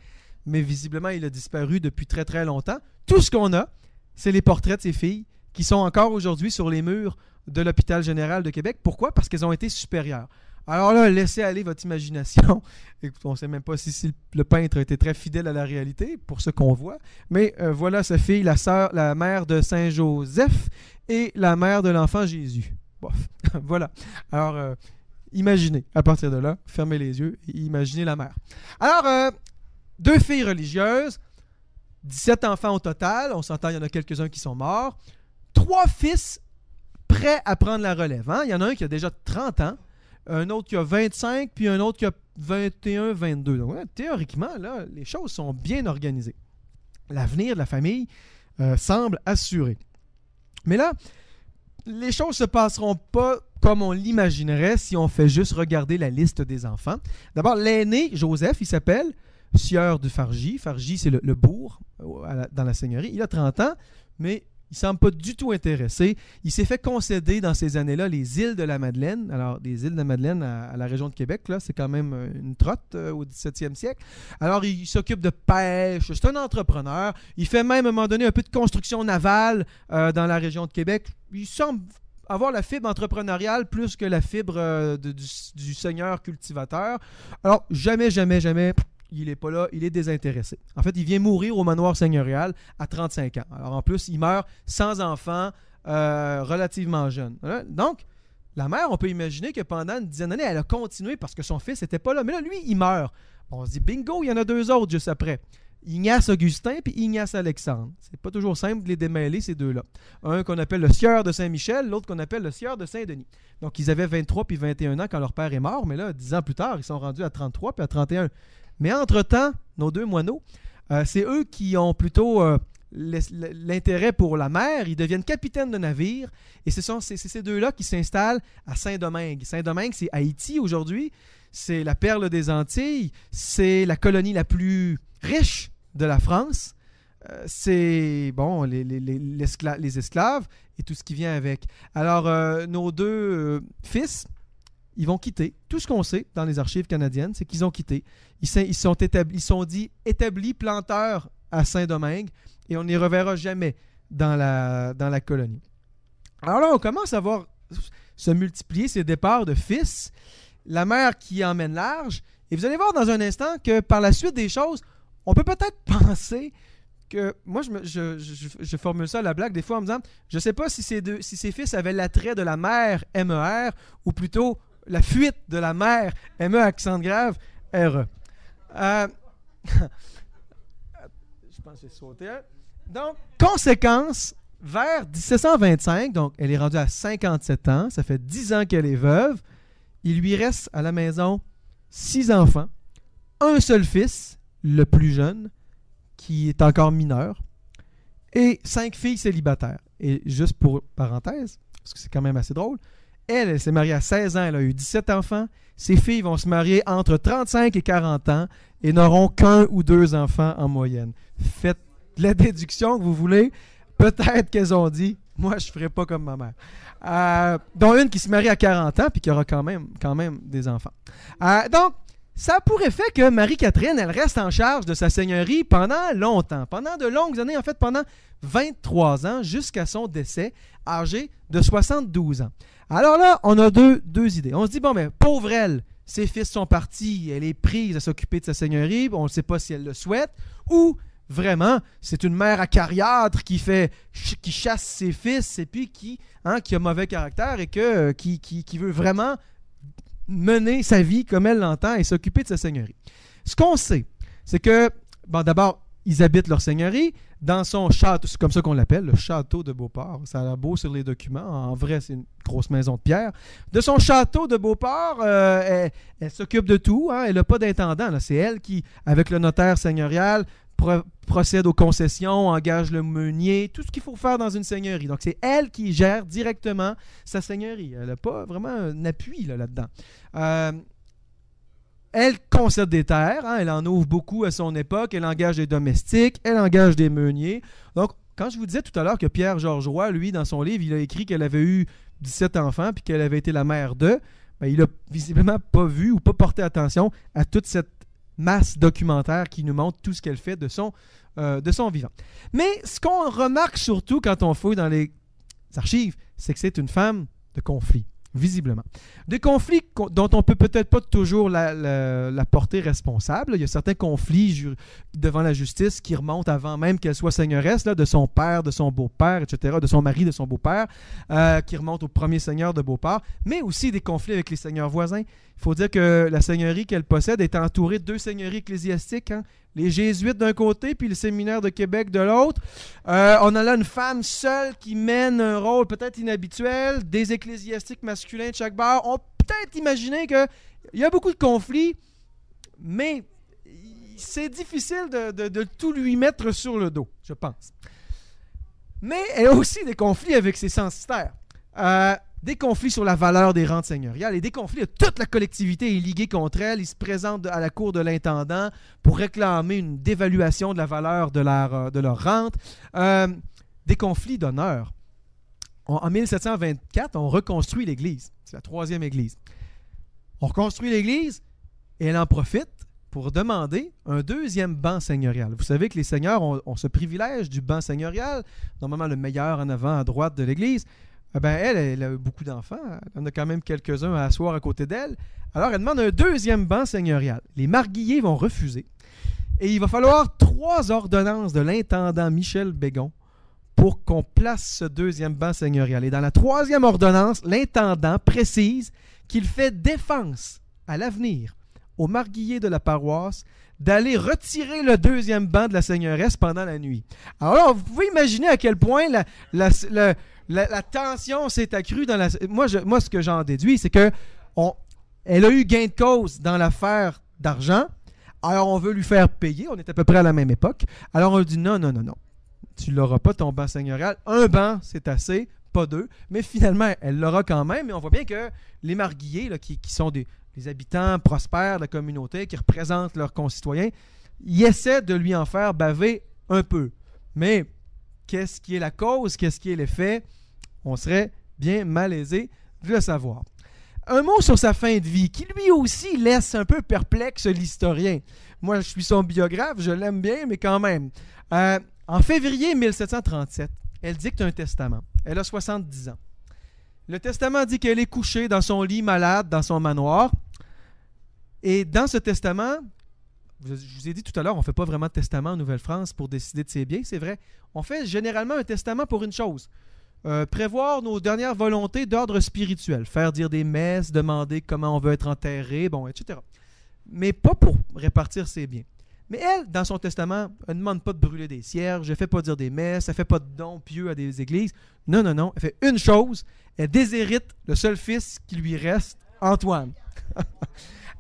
Mais visiblement, il a disparu depuis très très longtemps. Tout ce qu'on a, c'est les portraits de ces filles qui sont encore aujourd'hui sur les murs de l'hôpital général de Québec. Pourquoi? Parce qu'elles ont été supérieures. Alors là, laissez aller votre imagination. Écoute, on ne sait même pas si le peintre a été très fidèle à la réalité, pour ce qu'on voit. Mais voilà sa fille, la mère de Saint Joseph et la mère de l'enfant Jésus. Bof. Voilà. Alors, imaginez, à partir de là, fermez les yeux et imaginez la mère. Alors, 2 filles religieuses, 17 enfants au total. On s'entend, il y en a quelques-uns qui sont morts. 3 fils prêts à prendre la relève. Hein? Il y en a un qui a déjà 30 ans, un autre qui a 25, puis un autre qui a 21, 22. Donc, théoriquement, là, les choses sont bien organisées. L'avenir de la famille semble assuré. Mais là, les choses ne se passeront pas comme on l'imaginerait si on fait juste regarder la liste des enfants. D'abord, l'aîné, Joseph, il s'appelle sieur du Fargy. Fargy, c'est le bourg dans la seigneurie. Il a 30 ans, mais il ne semble pas du tout intéressé. Il s'est fait concéder dans ces années-là les îles de la Madeleine. Alors, des îles de la Madeleine à la région de Québec, là, c'est quand même une trotte au 17e siècle. Alors, il s'occupe de pêche. C'est un entrepreneur. Il fait même, à un moment donné, un peu de construction navale dans la région de Québec. Il semble avoir la fibre entrepreneuriale plus que la fibre du seigneur cultivateur. Alors, jamais, il n'est pas là, il est désintéressé. En fait, il vient mourir au manoir seigneurial à 35 ans. Alors, en plus, il meurt sans enfant, relativement jeune. Donc, la mère, on peut imaginer que pendant une dizaine d'années, elle a continué parce que son fils n'était pas là. Mais là, lui, il meurt. On se dit, bingo, il y en a 2 autres juste après. Ignace Augustin puis Ignace Alexandre. C'est pas toujours simple de les démêler, ces 2-là. Un qu'on appelle le sieur de Saint-Michel, l'autre qu'on appelle le sieur de Saint-Denis. Donc, ils avaient 23 puis 21 ans quand leur père est mort, mais là, 10 ans plus tard, ils sont rendus à 33 puis à 31. Mais entre-temps, nos 2 moineaux, C'est eux qui ont plutôt l'intérêt pour la mer. Ils deviennent capitaines de navires. Et c'est ces deux-là qui s'installent à Saint-Domingue. Saint-Domingue, c'est Haïti aujourd'hui. C'est la perle des Antilles. C'est la colonie la plus riche de la France. C'est bon, les esclaves et tout ce qui vient avec. Alors, nos deux fils, ils vont quitter. Tout ce qu'on sait dans les archives canadiennes, c'est qu'ils ont quitté. Ils sont dit établis planteurs à Saint-Domingue et on ne les reverra jamais dans la colonie. Alors là, on commence à voir se multiplier ces départs de fils, la mer qui emmène large. Et vous allez voir dans un instant que par la suite des choses, on peut peut-être penser que moi, je formule ça à la blague des fois en me disant, je ne sais pas si ces fils avaient l'attrait de la mer MER ou plutôt la fuite de la mer ME accent grave RE. Je pense que j'ai sauté un. Donc, conséquence, vers 1725, donc elle est rendue à 57 ans, ça fait 10 ans qu'elle est veuve, il lui reste à la maison 6 enfants, un seul fils, le plus jeune, qui est encore mineur, et 5 filles célibataires. Et juste pour parenthèse, parce que c'est quand même assez drôle, elle s'est mariée à 16 ans, elle a eu 17 enfants. Ses filles vont se marier entre 35 et 40 ans et n'auront qu'un ou deux enfants en moyenne. Faites la déduction que vous voulez. Peut-être qu'elles ont dit, moi je ne ferai pas comme ma mère. Dont une qui se marie à 40 ans puis qui aura quand même des enfants. Donc, ça a pour effet que Marie-Catherine, elle reste en charge de sa seigneurie pendant longtemps, pendant de longues années, en fait pendant 23 ans, jusqu'à son décès, âgé de 72 ans. Alors là, on a deux idées. On se dit, bon, mais pauvre elle, ses fils sont partis, elle est prise à s'occuper de sa seigneurie, on ne sait pas si elle le souhaite, ou vraiment, c'est une mère acariâtre qui chasse ses fils et puis qui a mauvais caractère et qui veut vraiment mener sa vie comme elle l'entend et s'occuper de sa seigneurie. Ce qu'on sait, c'est que, bon, d'abord, ils habitent leur seigneurie dans son château, c'est comme ça qu'on l'appelle, le château de Beauport. Ça a l'air beau sur les documents. En vrai, c'est une grosse maison de pierre. De son château de Beauport, elle s'occupe de tout. Elle n'a pas d'intendant. C'est elle qui, avec le notaire seigneurial, procède aux concessions, engage le meunier, tout ce qu'il faut faire dans une seigneurie. Donc, c'est elle qui gère directement sa seigneurie. Elle n'a pas vraiment un appui là-dedans. Elle concède des terres, elle en ouvre beaucoup à son époque, elle engage des domestiques, elle engage des meuniers. Donc, quand je vous disais tout à l'heure que Pierre-Georges Roy, lui, dans son livre, il a écrit qu'elle avait eu 17 enfants puis qu'elle avait été la mère d'eux, il n'a visiblement pas vu ou pas porté attention à toute cette masse documentaire qui nous montre tout ce qu'elle fait de son vivant. Mais ce qu'on remarque surtout quand on fouille dans les archives, c'est que c'est une femme de conflit. Visiblement. Des conflits dont on peut peut-être pas toujours la porter responsable. Il y a certains conflits devant la justice qui remontent avant même qu'elle soit seigneuresse, de son père, de son beau-père, etc., de son mari, de son beau-père, qui remontent au premier seigneur de Beauport, mais aussi des conflits avec les seigneurs voisins. Il faut dire que la seigneurie qu'elle possède est entourée de deux seigneuries ecclésiastiques, les Jésuites d'un côté, puis le séminaire de Québec de l'autre. On a là une femme seule qui mène un rôle peut-être inhabituel, des ecclésiastiques masculins de chaque bord. On peut peut-être imaginer qu'il y a beaucoup de conflits, mais c'est difficile de tout lui mettre sur le dos, je pense. Mais elle a aussi des conflits avec ses censitaires. Des conflits sur la valeur des rentes seigneuriales et des conflits de toute la collectivité est liguée contre elle. Ils se présentent à la cour de l'intendant pour réclamer une dévaluation de la valeur de leur rente. Des conflits d'honneur. En 1724, on reconstruit l'église. C'est la troisième église. On reconstruit l'église et elle en profite pour demander un deuxième banc seigneurial. Vous savez que les seigneurs ont ce privilège du banc seigneurial, normalement le meilleur en avant à droite de l'église. Elle a beaucoup d'enfants. Elle en a quand même quelques-uns à asseoir à côté d'elle. Alors, elle demande un deuxième banc seigneurial. Les marguilliers vont refuser. Et il va falloir 3 ordonnances de l'intendant Michel Bégon pour qu'on place ce deuxième banc seigneurial. Et dans la 3e ordonnance, l'intendant précise qu'il fait défense à l'avenir aux marguilliers de la paroisse d'aller retirer le deuxième banc de la seigneuresse pendant la nuit. Alors là, vous pouvez imaginer à quel point la tension s'est accrue dans la... Moi, ce que j'en déduis, c'est que elle a eu gain de cause dans l'affaire d'argent. Alors, on veut lui faire payer. On est à peu près à la même époque. Alors, on lui dit non. Tu l'auras pas, ton ban seigneurial. Un ban, c'est assez, pas deux. Mais finalement, elle l'aura quand même. Et on voit bien que les marguilliers, là, qui sont des habitants prospères de la communauté, qui représentent leurs concitoyens, ils essaient de lui en faire baver un peu. Mais qu'est-ce qui est la cause? Qu'est-ce qui est l'effet? On serait bien malaisé de le savoir. Un mot sur sa fin de vie, qui lui aussi laisse un peu perplexe l'historien. Moi, je suis son biographe, je l'aime bien, mais quand même. En février 1737, elle dicte un testament. Elle a 70 ans. Le testament dit qu'elle est couchée dans son lit malade, dans son manoir. Et dans ce testament, je vous ai dit tout à l'heure, on ne fait pas vraiment de testament en Nouvelle-France pour décider de ses biens, c'est vrai. On fait généralement un testament pour une chose. Prévoir nos dernières volontés d'ordre spirituel, faire dire des messes, demander comment on veut être enterré, bon, etc. Mais pas pour répartir ses biens. Mais elle, dans son testament, elle ne demande pas de brûler des cierges, elle ne fait pas dire des messes, elle ne fait pas de dons pieux à des églises. Non. Elle fait une chose, elle déshérite le seul fils qui lui reste, Antoine.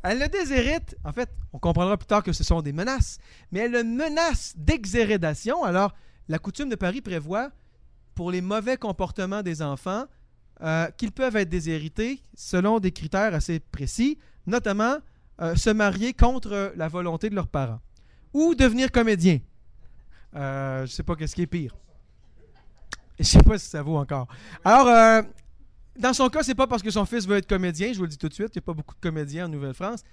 Elle le déshérite, en fait, on comprendra plus tard que ce sont des menaces, mais elle le menace d'exhérédation. Alors, la coutume de Paris prévoit, pour les mauvais comportements des enfants, qu'ils peuvent être déshérités selon des critères assez précis, notamment se marier contre la volonté de leurs parents ou devenir comédien. Je ne sais pas qu'est-ce qui est pire. Je ne sais pas si ça vaut encore. Alors, dans son cas, c'est pas parce que son fils veut être comédien, je vous le dis tout de suite, il n'y a pas beaucoup de comédiens en Nouvelle-France.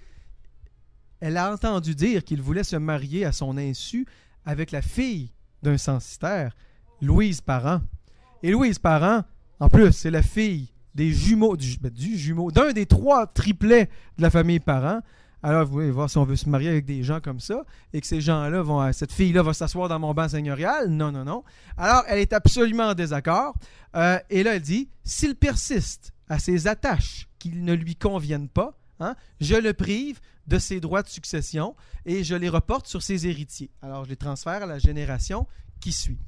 Elle a entendu dire qu'il voulait se marier à son insu avec la fille d'un censitaire, Louise Parent. Et Louise Parent, en plus, c'est la fille des jumeaux, d'un des 3 triplets de la famille Parent. Alors, vous voulez voir si on veut se marier avec des gens comme ça et que ces gens-là cette fille-là va s'asseoir dans mon banc seigneurial. Non. Alors, elle est absolument en désaccord. Et là, elle dit, s'il persiste à ses attaches qui ne lui conviennent pas, je le prive de ses droits de succession et je les reporte sur ses héritiers. Alors, je les transfère à la génération qui suit.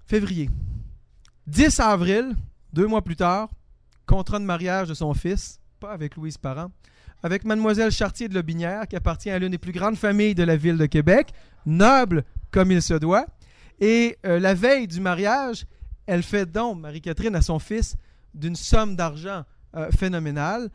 Février. 10 avril, 2 mois plus tard, contrat de mariage de son fils, pas avec Louise Parent, avec mademoiselle Chartier de Lobinière, qui appartient à l'une des plus grandes familles de la ville de Québec, noble comme il se doit. Et la veille du mariage, elle fait don, Marie-Catherine, à son fils, d'une somme d'argent phénoménale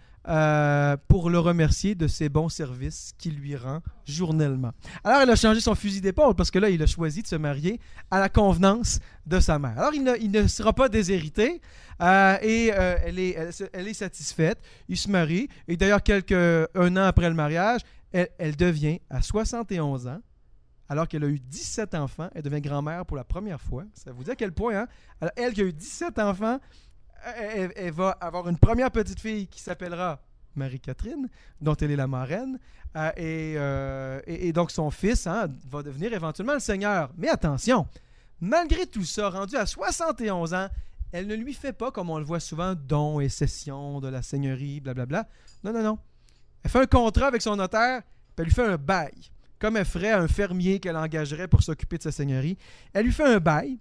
pour le remercier de ses bons services qu'il lui rend journellement. Alors, elle a changé son fusil d'épaule parce que là, il a choisi de se marier à la convenance de sa mère. Alors, il ne sera pas déshérité et elle est satisfaite. Il se marie et d'ailleurs, un an après le mariage, elle devient, à 71 ans, alors qu'elle a eu 17 enfants, elle devient grand-mère pour la première fois. Ça vous dit à quel point, hein? Alors, elle qui a eu 17 enfants, elle va avoir une première petite fille qui s'appellera Marie-Catherine, dont elle est la marraine, et donc son fils va devenir éventuellement le seigneur. Mais attention, malgré tout ça, rendu à 71 ans, elle ne lui fait pas, comme on le voit souvent, dons et cessions de la seigneurie, blablabla. Non. Elle fait un contrat avec son notaire, puis elle lui fait un bail, comme elle ferait à un fermier qu'elle engagerait pour s'occuper de sa seigneurie. Elle lui fait un bail,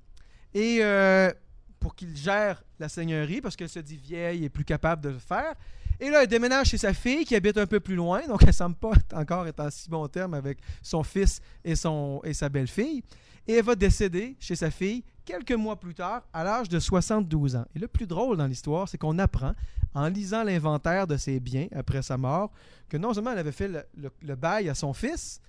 et pour qu'il gère la seigneurie, parce qu'elle se dit vieille et plus capable de le faire. Et là, elle déménage chez sa fille, qui habite un peu plus loin, donc elle ne semble pas encore être en si bon terme avec son fils et sa belle-fille. Et elle va décéder chez sa fille quelques mois plus tard, à l'âge de 72 ans. Et le plus drôle dans l'histoire, c'est qu'on apprend, en lisant l'inventaire de ses biens après sa mort, que non seulement elle avait fait le bail à son fils,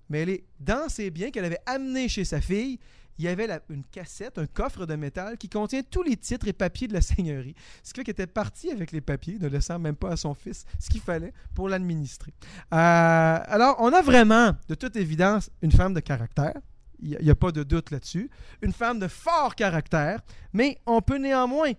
mais dans ses biens qu'elle avait amenés chez sa fille, il y avait une cassette, un coffre de métal qui contient tous les titres et papiers de la seigneurie. Ce qui fait qu'elle était partie avec les papiers, ne laissant même pas à son fils ce qu'il fallait pour l'administrer. Alors, on a vraiment, de toute évidence, une femme de caractère. Il n'y a pas de doute là-dessus. Une femme de fort caractère, mais on peut néanmoins,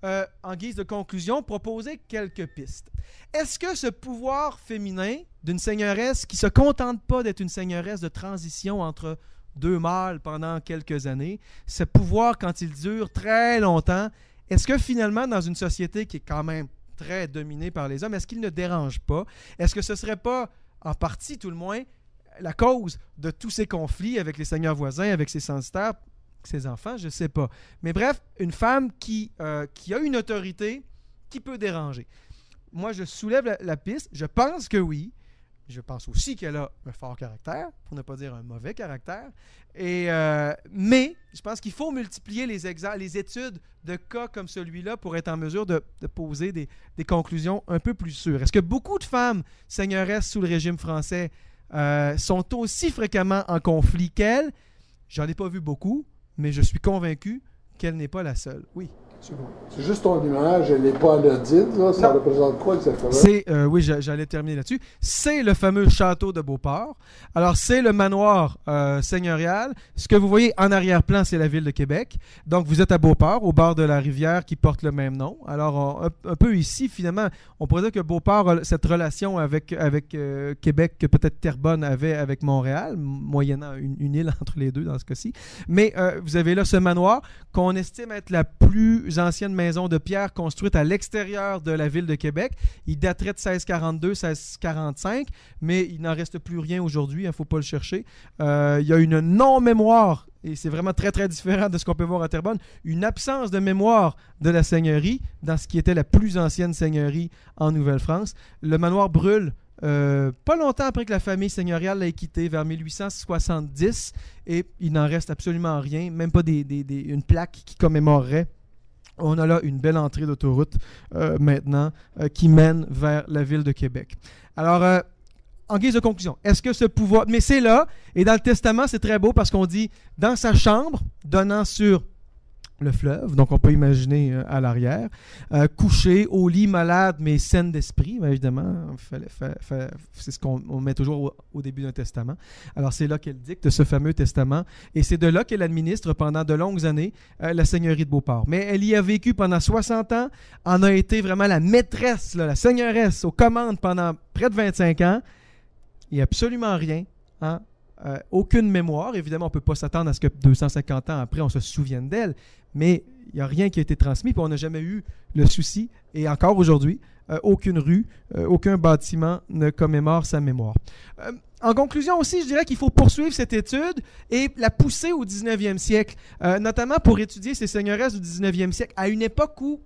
en guise de conclusion, proposer quelques pistes. Est-ce que ce pouvoir féminin d'une seigneuresse qui ne se contente pas d'être une seigneuresse de transition entre 2 mâles pendant quelques années, ce pouvoir, quand il dure très longtemps, est-ce que finalement, dans une société qui est quand même très dominée par les hommes, est-ce qu'il ne dérange pas? Est-ce que ce ne serait pas, en partie tout le moins, la cause de tous ces conflits avec les seigneurs voisins, avec ses censitaires, ses enfants, je ne sais pas. Mais bref, une femme qui a une autorité qui peut déranger. Moi, je soulève la piste. Je pense que oui. Je pense aussi qu'elle a un fort caractère, pour ne pas dire un mauvais caractère. Mais je pense qu'il faut multiplier les études de cas comme celui-là pour être en mesure de poser des conclusions un peu plus sûres. Est-ce que beaucoup de femmes seigneuresses sous le régime français sont aussi fréquemment en conflit qu'elle? J'en ai pas vu beaucoup, mais je suis convaincu qu'elle n'est pas la seule. Oui. C'est juste ton image, elle n'est pas anodine, là. Ça représente quoi exactement? Oui, j'allais terminer là-dessus. C'est le fameux château de Beauport. Alors, c'est le manoir seigneurial. Ce que vous voyez en arrière-plan, c'est la ville de Québec. Donc, vous êtes à Beauport, au bord de la rivière qui porte le même nom. Alors, un peu ici, finalement, on pourrait dire que Beauport a cette relation avec Québec que peut-être Terrebonne avait avec Montréal, moyennant une île entre les deux dans ce cas-ci. Mais vous avez là ce manoir qu'on estime être la plus ancienne maison de pierre construite à l'extérieur de la ville de Québec. Il daterait de 1642-1645, mais il n'en reste plus rien aujourd'hui, il ne faut pas le chercher. Il y a une non-mémoire, et c'est vraiment très très différent de ce qu'on peut voir à Terrebonne, une absence de mémoire de la seigneurie dans ce qui était la plus ancienne seigneurie en Nouvelle-France. Le manoir brûle pas longtemps après que la famille seigneuriale l'ait quitté, vers 1870, et il n'en reste absolument rien, même pas une plaque qui commémorerait. On a là une belle entrée d'autoroute maintenant qui mène vers la ville de Québec. Alors, en guise de conclusion, est-ce que ce pouvoir... Mais c'est là, et dans le Testament, c'est très beau parce qu'on dit « dans sa chambre, donnant sur le fleuve », donc on peut imaginer à l'arrière, couché au lit, malade, mais saine d'esprit, bien évidemment, c'est ce qu'on met toujours au début d'un testament. Alors c'est là qu'elle dicte ce fameux testament, et c'est de là qu'elle administre pendant de longues années la seigneurie de Beauport. Mais elle y a vécu pendant 60 ans, en a été vraiment la maîtresse, la seigneuresse aux commandes pendant près de 25 ans, et absolument rien, hein? Aucune mémoire. Évidemment, on ne peut pas s'attendre à ce que 250 ans après, on se souvienne d'elle, mais il n'y a rien qui a été transmis, puis on n'a jamais eu le souci, et encore aujourd'hui, aucune rue, aucun bâtiment ne commémore sa mémoire. En conclusion aussi, je dirais qu'il faut poursuivre cette étude et la pousser au 19e siècle, notamment pour étudier ces seigneuresses du 19e siècle, à une époque où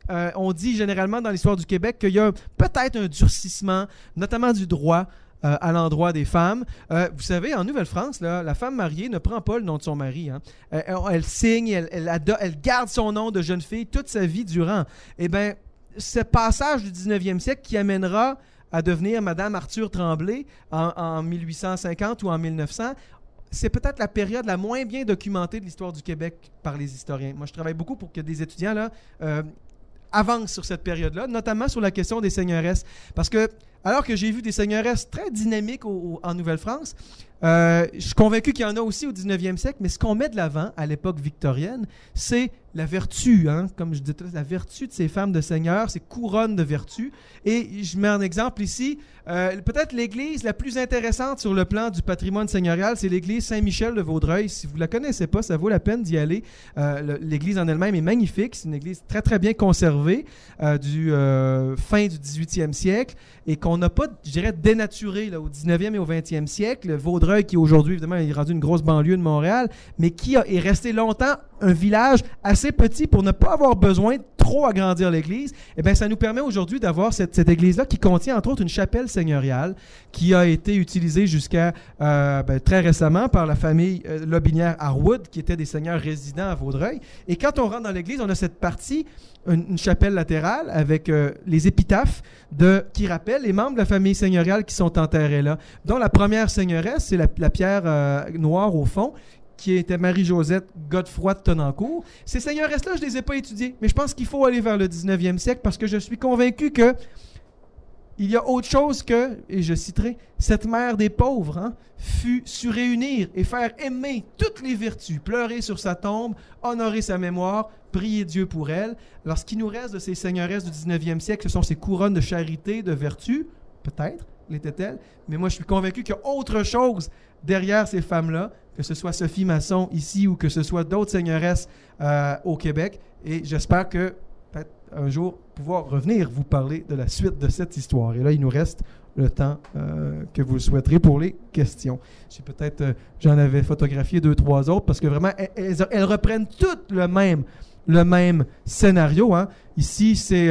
on dit généralement dans l'histoire du Québec qu'il y a peut-être un durcissement, notamment du droit, à l'endroit des femmes. Vous savez, en Nouvelle-France, là, la femme mariée ne prend pas le nom de son mari. Hein. Elle signe, elle garde son nom de jeune fille toute sa vie durant. Eh bien, ce passage du 19e siècle qui amènera à devenir Madame Arthur Tremblay en 1850 ou en 1900, c'est peut-être la période la moins bien documentée de l'histoire du Québec par les historiens. Moi, je travaille beaucoup pour que des étudiants là, avancent sur cette période-là, notamment sur la question des seigneuresses. Parce que alors que j'ai vu des seigneuresses très dynamiques en Nouvelle-France, je suis convaincu qu'il y en a aussi au 19e siècle, mais ce qu'on met de l'avant à l'époque victorienne, c'est la vertu, hein, comme je disais, la vertu de ces femmes de seigneurs, ces couronnes de vertu. Et je mets en exemple ici, peut-être l'église la plus intéressante sur le plan du patrimoine seigneurial, c'est l'église Saint-Michel de Vaudreuil. Si vous ne la connaissez pas, ça vaut la peine d'y aller. L'église en elle-même est magnifique, c'est une église très très bien conservée du fin du 18e siècle et qu'on n'a pas, je dirais, dénaturée là, au 19e et au 20e siècle. Vaudreuil, qui aujourd'hui, évidemment, est rendu une grosse banlieue de Montréal, mais qui est resté longtemps un village assez petit pour ne pas avoir besoin de trop agrandir l'église, eh bien, ça nous permet aujourd'hui d'avoir cette église-là qui contient, entre autres, une chapelle seigneuriale qui a été utilisée jusqu'à très récemment par la famille Lobinière-Harwood, qui étaient des seigneurs résidents à Vaudreuil. Et quand on rentre dans l'église, on a cette partie, une chapelle latérale avec les épitaphes qui rappellent les membres de la famille seigneuriale qui sont enterrés là, dont la première seigneuresse, c'est la pierre noire au fond, qui était Marie-Josette Godefroy de Tonnancourt. Ces seigneuresses-là, je ne les ai pas étudiées, mais je pense qu'il faut aller vers le 19e siècle parce que je suis convaincu que il y a autre chose que, et je citerai, cette mère des pauvres fut su réunir et faire aimer toutes les vertus, pleurer sur sa tombe, honorer sa mémoire, prier Dieu pour elle. Alors, ce qui nous reste de ces seigneuresses du 19e siècle, ce sont ces couronnes de charité, de vertu, peut-être, l'était-elle, mais moi je suis convaincu qu'il y a autre chose derrière ces femmes-là, que ce soit Sophie Masson ici ou que ce soit d'autres seigneuresses au Québec, et j'espère que peut-être un jour pouvoir revenir vous parler de la suite de cette histoire. Et là, il nous reste le temps que vous le souhaiterez pour les questions. J'en avais photographié 2-3 autres parce que vraiment, elles reprennent toutes le même scénario. Hein. Ici, c'est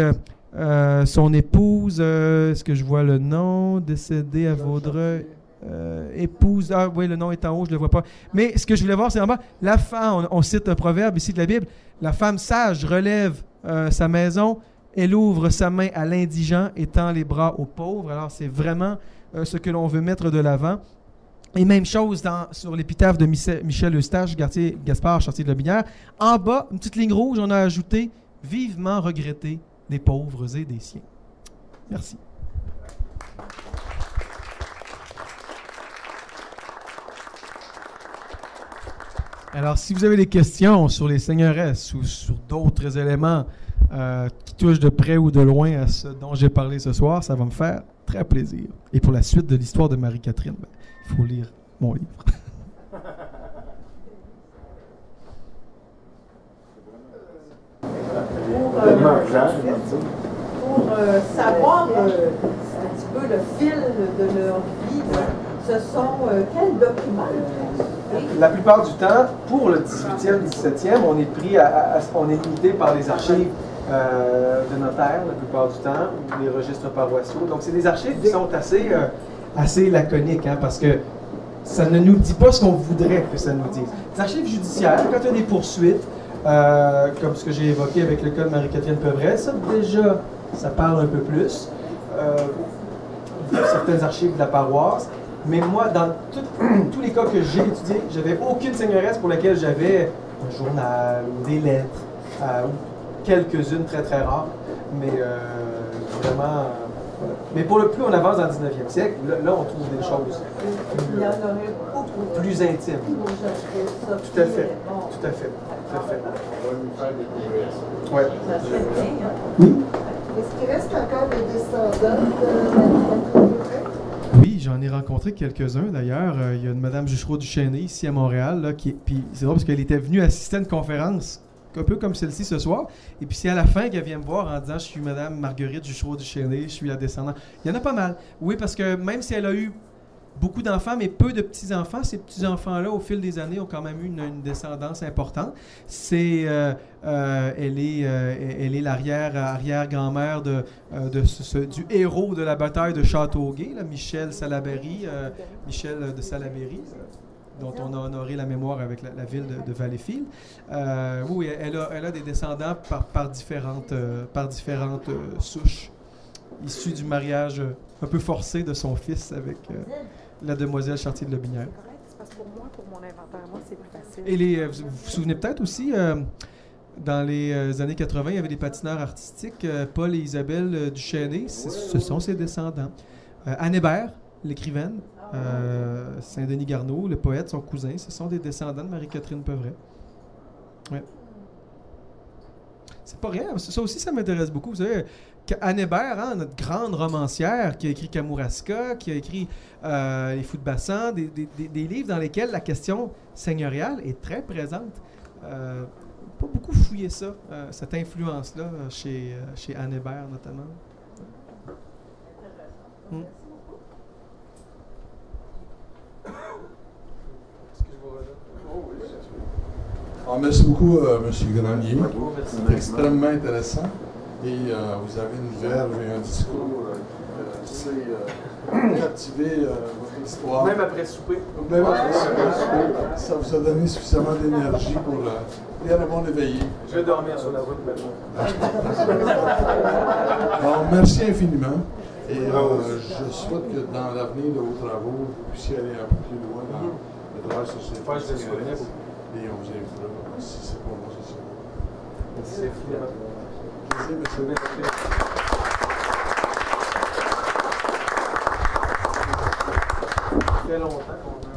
Son épouse, est-ce que je vois le nom? Décédée à Vaudreuil. Épouse, ah oui, le nom est en haut, je ne le vois pas. Mais ce que je voulais voir, c'est en bas. La femme, on cite un proverbe ici de la Bible. La femme sage relève sa maison, elle ouvre sa main à l'indigent et tend les bras aux pauvres. Alors, c'est vraiment ce que l'on veut mettre de l'avant. Et même chose sur l'épitaphe de Michel Eustache, Gaspard Chartier de Lobinière. En bas, une petite ligne rouge, on a ajouté « Vivement regretté des pauvres et des siens ». Merci. Alors, si vous avez des questions sur les seigneuresses ou sur d'autres éléments qui touchent de près ou de loin à ce dont j'ai parlé ce soir, ça va me faire très plaisir. Et pour la suite de l'histoire de Marie-Catherine, il faut lire mon livre. Pour savoir un petit peu le fil de leur vie, ce sont quels documents? La plupart du temps, pour le 18e, 17e, on est on est limité par les archives de notaires, la plupart du temps, ou les registres paroissiaux. Donc, c'est des archives qui sont assez laconiques, hein, parce que ça ne nous dit pas ce qu'on voudrait que ça nous dise. Les archives judiciaires, quand il y a des poursuites, comme ce que j'ai évoqué avec le cas de Marie-Catherine Peuvret, ça, déjà, ça parle un peu plus. Certaines archives de la paroisse. Mais moi, dans tous les cas que j'ai étudiés, j'avais aucune seigneuresse pour laquelle j'avais un journal ou des lettres, ou quelques-unes très très rares. Mais vraiment. Voilà. Mais pour le plus on avance dans le 19e siècle, là on trouve des choses plus intimes. Tout à fait. Tout à fait. Tout à fait. Ouais. Oui. Est-ce qu'il reste encore des descendants de Marie-Catherine Peuvret? Oui, j'en ai rencontré quelques-uns d'ailleurs. Il y a une Madame Juchereau du Chêné ici à Montréal, là, puis c'est drôle parce qu'elle était venue assister à une conférence un peu comme celle-ci ce soir. Et puis c'est à la fin qu'elle vient me voir en disant « Je suis Madame Marguerite Juchereau du Chêné, je suis la descendante. » Il y en a pas mal. Oui, parce que même si elle a eu beaucoup d'enfants, mais peu de petits-enfants, ces petits-enfants-là, au fil des années, ont quand même eu une descendance importante. Elle est l'arrière-grand-mère du héros de la bataille de Châteauguay, là, Michel de Salaberry, dont on a honoré la mémoire avec la ville de Valleyfield. Oui, elle a des descendants par différentes souches, issus du mariage un peu forcé de son fils avec la demoiselle Chartier de Lobinière. C'est parce que pour mon inventaire, c'est plus facile. Et vous vous souvenez peut-être aussi, dans les années 80, il y avait des patineurs artistiques, Paul et Isabelle Duchesnay, ce sont ses descendants. Anne Hébert, l'écrivaine, Saint-Denis Garneau, le poète, son cousin, ce sont des descendants de Marie-Catherine Peuvret. Ouais. C'est pas rien, ça aussi ça m'intéresse beaucoup. Vous savez, Anne Hébert, hein, notre grande romancière qui a écrit Kamouraska, qui a écrit Les Fous de Bassan, des livres dans lesquels la question seigneuriale est très présente. Pas beaucoup fouillé ça, cette influence-là chez Anne Hébert notamment. Merci beaucoup, M. Grenier. C'est extrêmement intéressant. Et vous avez une verve et un discours assez captivé votre histoire. Même après souper. Même après souper. Ça vous a donné suffisamment d'énergie pour bien le monde éveillé. Je vais dormir sur la route maintenant. Alors, merci infiniment. Et je souhaite que dans l'avenir de vos travaux, vous puissiez aller un peu plus loin dans le travail sur ces questions. Et on vous invitera, si c'est pour moi, c'est ça. Merci infiniment. Plaisir, monsieur. Ça fait longtemps qu'on a...